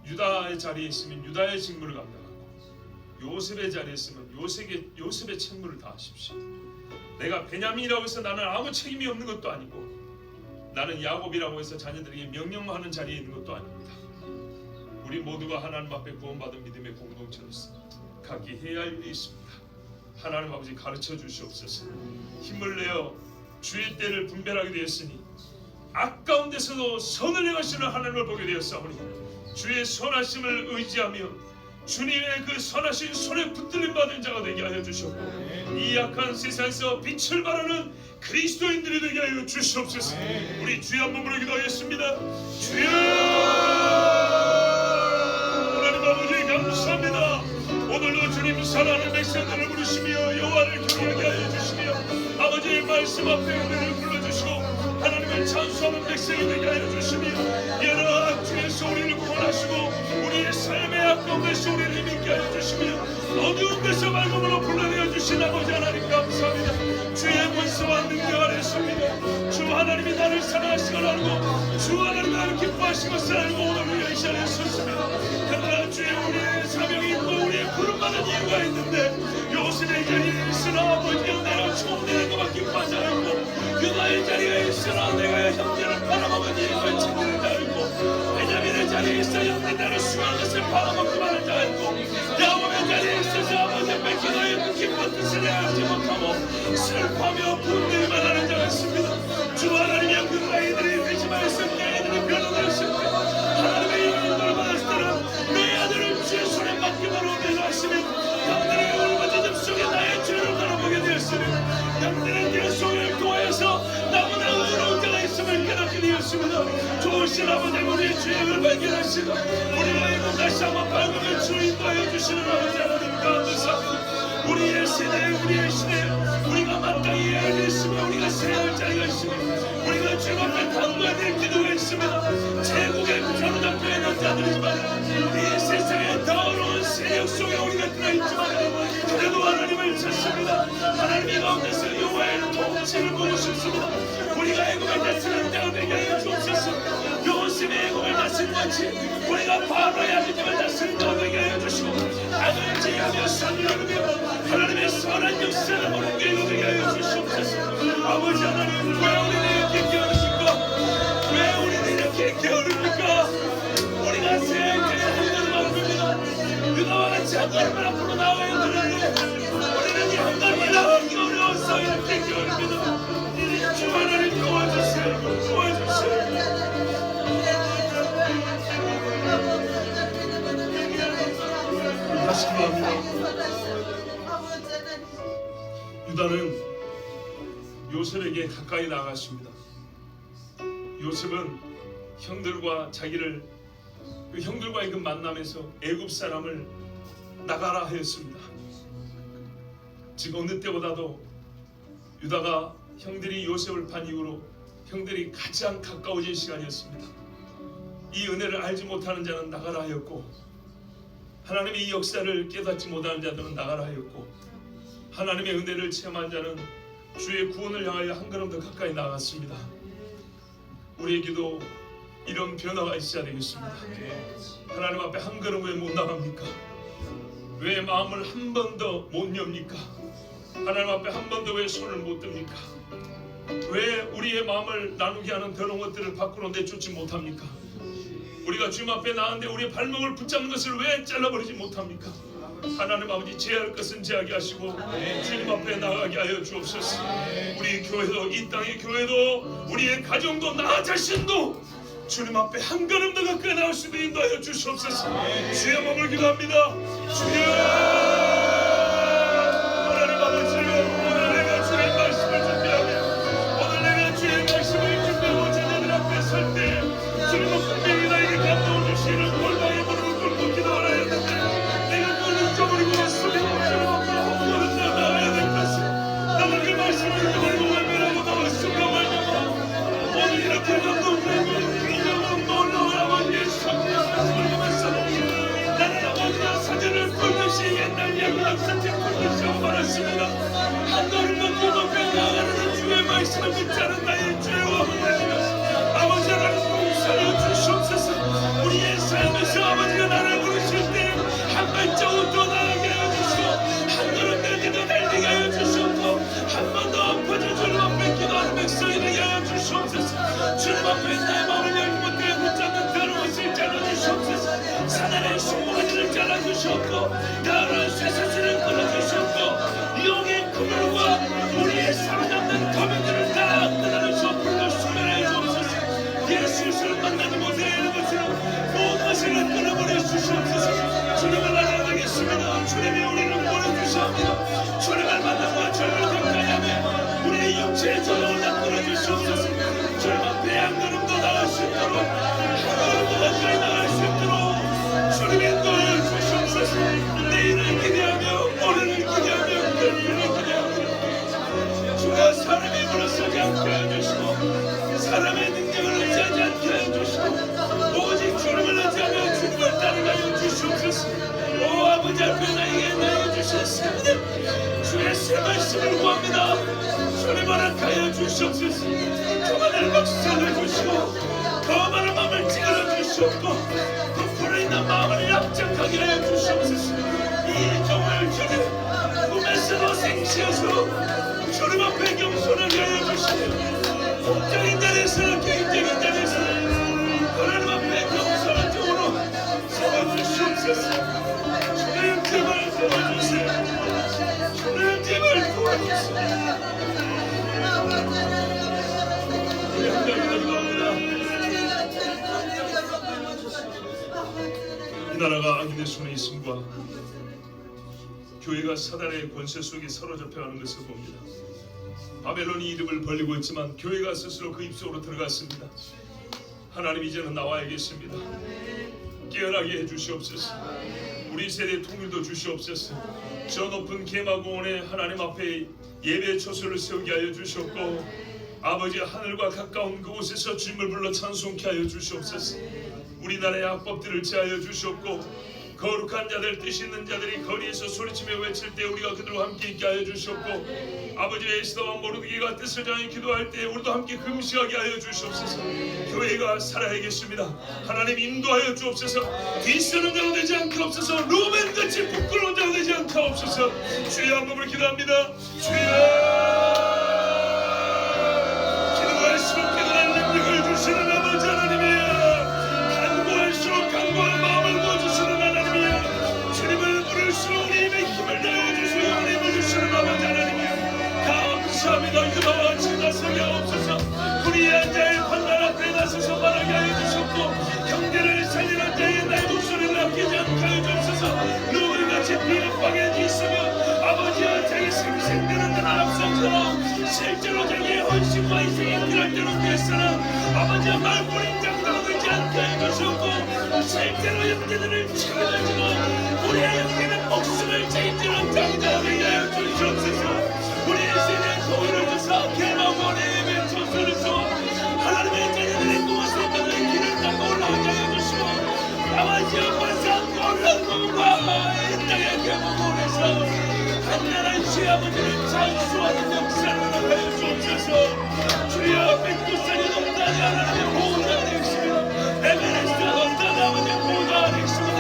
유다의 자리에 있으면 유다의 직무를 감당하고 요셉의 자리에 있으면 요셉의 책무를 다하십시오. 내가 베냐민이라고 해서 나는 아무 책임이 없는 것도 아니고 나는 야곱이라고 해서 자녀들에게 명령하는 자리에 있는 것도 아닙니다. 우리 모두가 하나님 앞에 구원받은 믿음의 공동체로서 각기 해야 할 일이 있습니다. 하나님 아버지 가르쳐 주시옵소서. 힘을 내어 주의 때를 분별하게 되었으니 아까운 데서도 선을 행하시는 하나님을 보게 되었사오니 주의 선하심을 의지하며 주님의 그 선하신 손에 붙들림 받은 자가 되게 하여 주시옵고 이 약한 세상에서 빛을 발하는 그리스도인들이 되게 하여 주시옵소서. 우리 주의 한 몸으로 기도하겠습니다. 주여 하나님 아버지 감사합니다. 오늘도 주님 사랑하는 백성들을 부르시며 여호와를 경외하게 하여 주시며 아버지의 말씀 앞에 은혜를 불러주시고 하나님을 찬송 사는 백성이 되게 하여 주시며 여러 악중에서 우리를 구원하시고 우리의 삶의 악가운데서 우리를 힘있게 하여 주시며 어두운 데서 밝음으로 불러내어 주신 아버지 하나님 감사합니다. 주의 권세와 능력 아래 있습니다. 주 하나님이 나를 사랑하시고 알고 주 하나님이 나를 기뻐하시고 것을 알고 오늘 우리가 이 자리에 섰습니다. 그러나 주의 우리의 사명이 있고 우리의 부름받은 이유가 있는데 요셉의 자리에 있으나 아버지여 내가 총대는 것만 기뻐하지 않고 유다의 자리에 있으나 내가 형제를 팔아먹은 이유가 챙기는 자 알고 베냐민의 자리에 있어 형제 나를 수많은 것을 팔아먹고 마는 자 알고 야곱의 자리에 있어서 아버지 뺏긴 너의 기쁜 뜻을 내지 못하고 슬퍼하며 분노만 하는 자가 있습니다. 주 하나님의 그 아이들이 회심하였을 때 아이들이 변화되었을 때 하나님의 인도를 받았을 때는 내 아들을 주의 손에 맡기므로 내가 하시며 형들의 얼마지 접속에 나의 죄를 바라보게 되었으니 형들의 내 속을 도하여서 나보다 의로운 자가 있음을 깨닫게 되었습니다. 좋으신 아버지 우리의 죄악을 발견하시고 우리가 이곳 다시 한번 밝음을 주 인도하여 주시는 아버지 하나님 감사합니다. 우리의 세대 우리의 시대 우리가 마땅히 해야 할 있으며 우리가 세야 할 자리가 있으며 우리가 죄 앞에 당도해야 될 기도가 있습니다. 제국에 사로잡혀 있는 자들이지만 이 세상의 더러운 세력 속에 우리가 들어있지만 그래도 하나님을 찾습니다. 하나님의 가운데서 여호와의 통치를 보고 싶습니다. 우리가 애굽을 다스리는 자가 되게 하여 주옵소서. 요셉의 애굽을 다스린 같이 우리가 바로의 아버님을 다스리는 자가 되게 하여 주시고 악을 제하며 선을 이루며 하나님의 선한 역사를 보는 게 되게 하여 주시옵소서. 아버지 하나님 왜 우리는 이렇게 게으릅니까? 왜 우리는 이렇게 게으릅니까? 우리가 세상에 한 걸음 앞입니다. 유다와 같이 한 걸음을 앞으로 나와야 되는데 우리는 이 한 걸음을 나가기 어려워서 이렇게 게으릅니다. 주 하나님 도와주세요. 도와주세요. 다시 기도합니다. 유다는 요셉에게 가까이 나갔습니다. 요셉은 형들과 자기를 그 형들과의 그 만남에서 애굽 사람을 나가라 하였습니다. 지금 어느 때보다도 유다가 형들이 요셉을 판 이후로 형들이 가장 가까워진 시간이었습니다. 이 은혜를 알지 못하는 자는 나가라 하였고 하나님의 이 역사를 깨닫지 못하는 자들은 나가라 하였고 하나님의 은혜를 체험한 자는 주의 구원을 향하여 한 걸음 더 가까이 나아갔습니다. 우리에게도 이런 변화가 있어야 되겠습니다. 하나님 앞에 한 걸음 왜 못 나갑니까? 왜 마음을 한 번 더 못 엽니까? 하나님 앞에 한 번 더 왜 손을 못 듭니까? 왜 우리의 마음을 나누게 하는 더러운 것들을 밖으로 내쫓지 못합니까? 우리가 주님 앞에 나왔는데 우리의 발목을 붙잡는 것을 왜 잘라버리지 못합니까? 하나님 아버지 제할 것은 제하게 하시고 주님 앞에 나가게 하여 주옵소서. 우리 교회도 이 땅의 교회도 우리의 가정도 나 자신도 주님 앞에 한 걸음 더 가까이 나올 수 있는 인도하여 주시옵소서. 주의 몸을 기도합니다. 주여 하나님 아버지 오늘 내가 주의 말씀을 준비하며 오늘 내가 주의 말씀을 준비하고 제자들 앞에 설 때 주님은 분명히 나에게 감동 주시는 골방에 무릎을 꿇고 기도하라 했는데 내가 그걸 잊어버리고 왔습니다. 주님 앞으로 한번은 더 나아야 될 것을 나는 그 말씀을 잊어버리고 외면하고 나왔습니다. 오늘 이렇게 감동 주고 놀라운 아버지의 성령의 말씀을 보면서 나는 아버지가 사전을 굴듯이 옛날 역사책 굴듯이 말했습니다. 한 걸음 걷고 높여 나아가는 주의 말씀을 듣지 않은 나의 죄와 하나님 아버지 하나님 용서해 주시옵소서. 우리의 삶에서 아버지가 나를 부르실 때 한 발자국 더 나아가게 하여 주시고 한 걸음 내디도 달리게 하여 주시옵고 한 번 더 엎어져 주님 앞에 기도하는 백성이 되게 하여 주시옵소서. 주님 앞에 나의 마음을 열지 못해 붙잡는 더러운 것을 잘라주시옵소서. 사단의 수모가지를 잘라주시옵고 가을은 쇠사슬을 끊어주시옵고 용의 그물과 우리의 사로잡는 가면들을 다 끊어주시옵고 불로 수면해 주옵소서. 예수를 만나지 못하는 것을 모든 것을 끊어버려 주시옵소서. 주님을 알아가겠습니다. 주님이 우리를 보내주시옵니다. 주님을 만나고 주님을 가까이하며 우리의 육체의 조동을 다 끊어주시옵소서. 주님 앞에 한 걸음 더 나갈 수 있도록 한 걸음 더 가까이 나갈 수 있도록 주님의 인도를 주시옵소서. 내일을 기대하며 오늘을 기대하며 내일을 기대하며 주가 사람의 힘으로 서지 않게 해주시고 사람의 능력을 새 말씀을 구합니다. 주님 허락하여 주시옵소서. 저만을 박살내 주시고 거만한 마음을 찌그러 주시옵고 부풀어 있는 마음을 납작하게 하여 주시옵소서. 이 종을 주님 꿈에서도 생시어서 주님 앞에 겸손하게 하여 주시고 공적인 자리에서 개인적인 자리에서 하나님 앞에 겸손한 종으로 세워주시옵소서. 주님 제발 도와주세요. 주님 제발 도와주세요. 우리 하나님 기도합니다. 이 나라가 악인의 손에 있음과 교회가 사단의 권세 속에 사로잡혀가는 것을 봅니다. 바벨론이 이름을 벌리고 있지만 교회가 스스로 그 입속으로 들어갔습니다. 하나님 이제는 나와야겠습니다. 깨어나게 해주시옵소서. 우리 세대 통일도 주시옵소서. 저 높은 계마공원에 하나님 앞에 예배 초소를 세우게 하여 주시옵고 아버지 하늘과 가까운 그곳에서 주님을 불러 찬송케 하여 주시옵소서. 우리나라의 악법들을 제하여 주시옵고 거룩한 자들 뜻 있는 자들이 거리에서 소리치며 외칠 때 우리가 그들과 함께 있게 하여 주시옵고 아버지 에스더와 모르드게가 뜻을 정해 기도할 때 우리도 함께 금식하게 하여 주시옵소서. 교회가 살아야겠습니다. 하나님 인도하여 주옵소서. 뒤서는 자가 되지 않게 없어서 루벤같이 부끄러운 자가 되지 않게 없어서 주여 한 몸을 기도합니다. 주여 기도할수록 기도할 능력을 주시는 아버지 하나님이여 간구할수록 간구할 마음을 부어주시는 하나님이여 주님을 부를수록 우리 입에 힘을 내어주시고 힘을 주시는 아버지 하나님이여 감사합니다. 유다와 지나서게 없어서 불의한 자의 판단 앞에 나서서 말하게 하여 주셨고 경계를 살리는 자의 나의 목소리를 아끼지 않게 하여 주옵소서. 누구같이 비협방에 있으며 아버지와 자기 생생되는 데는 앞서처럼 실제로 자기의 헌신과 희생이 필요할 때는 위해서는 아버지와 말뿐인 장사로 되지 않게 하여 주셨고 실제로 형제들을 책임지고 우리의 형제는 목숨을 책임지는 장자를 하여 주시옵소서. 우리의 세대에 도움을 주사 개마원의 예배 초소에서 하나님의 자녀들의 꿈을 생각을 길을 닦고 올라가게 하여 주시고 아버지와 바산 놀란 꿈과 이 땅의 개마원에서 한나라의 주의 아버지를 장수하는 역사를 하여 주옵소서. 주여 백두산이 높다니 하나님의 보호자가 되겠습니다. 에베레스트 높다니 아버지의 보호자가 되겠습니다.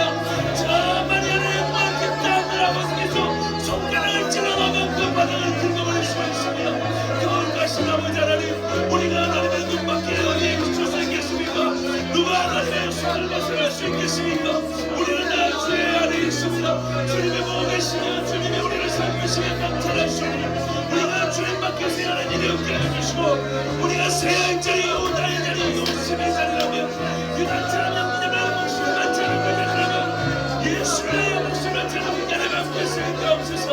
저 마리아의 막힌 땅을 아버지께서 손가락을 찔러넣으면 그 바닥을 긁어버릴 수가 있습니다. 거룩하신 아버지 하나님 우리가 하나님의 눈밖에 어디에 그칠 수 있겠습니까? 누가 하나님의 손을 벗어날 수 있겠습니까? 우리는 다 주의 안에 있습니다. 주님의 보고 계시며 주님의 우리를 살피시며 감찰하시오니 우리가 주님 밖에서 하는 일이 없게 해주시고 우리가 세야의 자리 오다의 자리 용심의 자리라면 유단처럼 믿음의 목숨을 바치는 자리라면 예수의 목숨을 바치는 자리 밖에서 없어서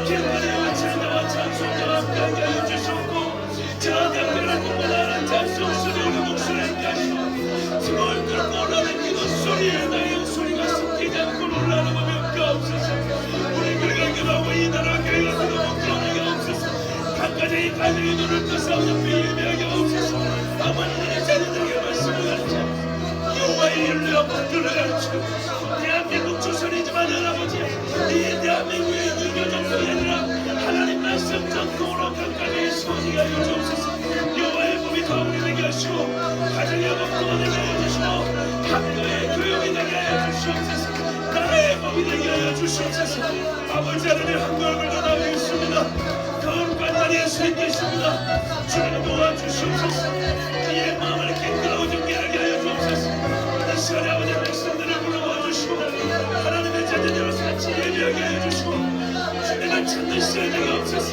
기도하여 바치는 자와 찬송자와 함께 하여 주셨고 저 담배를 꿈보다는 찬송 소리 우리 목소리를 가시고 지금을 끌고 올라오는 기도 소리에 나의 소리가 섞이지 않고 올라오는 법이 없어서 우리 교회가 기도하고 이 나라 교회가 기도하고 그러는 없어서 각가지 가정의 눈을 뜨사오는 비밀하게 없어서 어머니들의 자녀들에게 말씀을 가르쳐 여호와의 일을 받들어 가르치고 대한민국 조선이지만 할아버지 이 대한민국의 유교 정통이 아니라 하나님 말씀 전통으로 각가지 소지가 이루어졌소서. 여호와의 법이 가운데 되게 하시고 가정의 법도가 되게 하여 주시고 학교의 교육이 되게 하여 주시옵소서. 나라의 법이 되게 하여 주시옵소서. 아버지 하나님 한 걸음을 더 나오겠습니다. 거룩한 자리에 서 있겠습니다. 주님 도와주시옵소서. 이의 마음을 깨끗하고 정결하게 하여 주옵소서. 이 시간에 아버지의 백성들을 불러와 주시고 하나님의 자녀들을 같이 예배하게 하여 주시고 주님을 찾는 시간이 없어서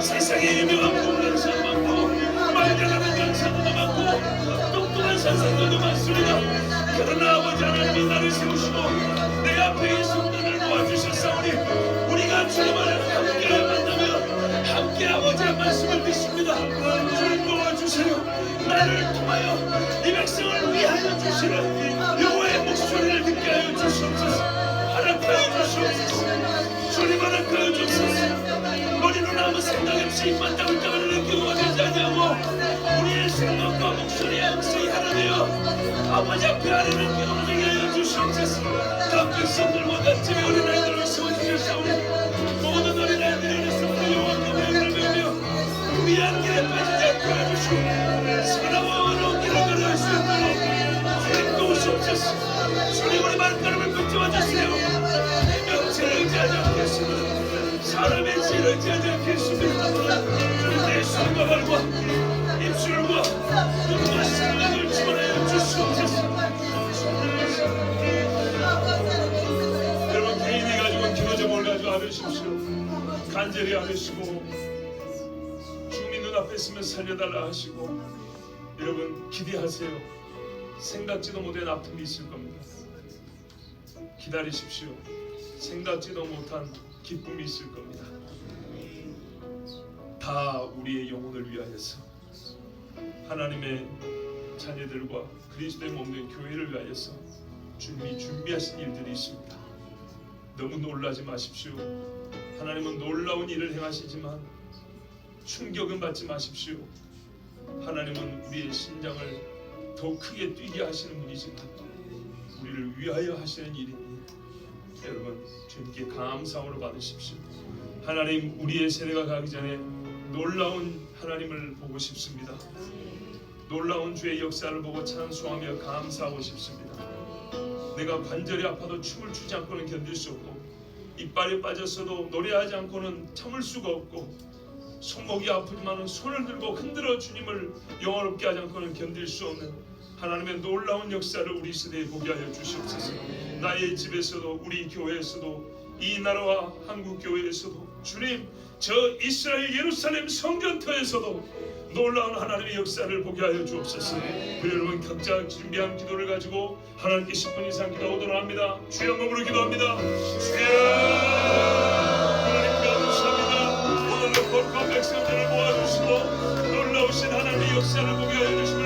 세상에 유명한 공간사도 많고 말잘하는 강사도 많고 똑똑한 선생들도 많습니다. 그러나 아버지 하나님이 나를 세우시고 내 앞에 이 성도를 도와주셨사오니 우리가 주님을 함께 만나며 함께 아버지의 말씀을 믿습니다. 주님 도와주세요. 나를 통하여 이 백성을 위하여 주시는 여호와의 목소리를 듣게 하여 주시옵소서. 허락하여 주시옵소서. 주님 허락하여 주옵소서. 머리는 아무 생각 없이 입만 따글따글 느끼고 되지 아니하고 우리의 생각과 목소리에 항상 하나되어 아버지 앞에 아래는 기도를 되게 하여 주시옵소서. 각 백성들과 같이 어린아이들을 세워주셨사오니 모든 어린아이들이 어렸을 때 여호와 죄에 빠지지 않게 해주시고 사랑으로 길어갈 수 있도록 주님 도우시옵소서. 주님 우리 발걸음을 붙잡아 주세요. 명체를 의지하지 않겠습니다. 사람의 지혜를 의지하지 않겠습니다. 주님 내 손과 발과 입술과 눈과 생각을 주관하여 주시옵소서. 여러분 개인이 가지고 기도 제목을 가지고 아뢰십시오. 간절히 아뢰시고 주님 눈앞에 있으면 살려달라 하시고 여러분 기대하세요. 생각지도 못한 아픔이 있을 겁니다. 기다리십시오. 생각지도 못한 기쁨이 있을 겁니다. 다 우리의 영혼을 위하여서 하나님의 자녀들과 그리스도의 몸된 교회를 위하여서 주님이 준비하신 일들이 있습니다. 너무 놀라지 마십시오. 하나님은 놀라운 일을 행하시지만 충격은 받지 마십시오. 하나님은 우리의 심장을 더 크게 뛰게 하시는 분이지만 우리를 위하여 하시는 일이니 여러분 주님께 감사함으로 받으십시오. 하나님 우리의 세대가 가기 전에 놀라운 하나님을 보고 싶습니다. 놀라운 주의 역사를 보고 찬송하며 감사하고 싶습니다. 내가 관절이 아파도 춤을 추지 않고는 견딜 수 없고 이빨이 빠졌어도 노래하지 않고는 참을 수가 없고 손목이 아프지만 손을 들고 흔들어 주님을 영화롭게 하지 않고는 견딜 수 없는 하나님의 놀라운 역사를 우리 세대에 보게 하여 주시옵소서. 나의 집에서도 우리 교회에서도 이 나라와 한국 교회에서도 주님 저 이스라엘 예루살렘 성전터에서도 놀라운 하나님의 역사를 보게 하여 주옵소서. 여러분 각자 준비한 기도를 가지고 하나님께 10분 이상 기도하도록 합니다. 주여 몸으로 기도합니다. 주여 하나님 감사합니다. 오늘도 복과 백성들을 모아주시고 놀라우신 하나님의 역사를 보게 하여 주시옵소서.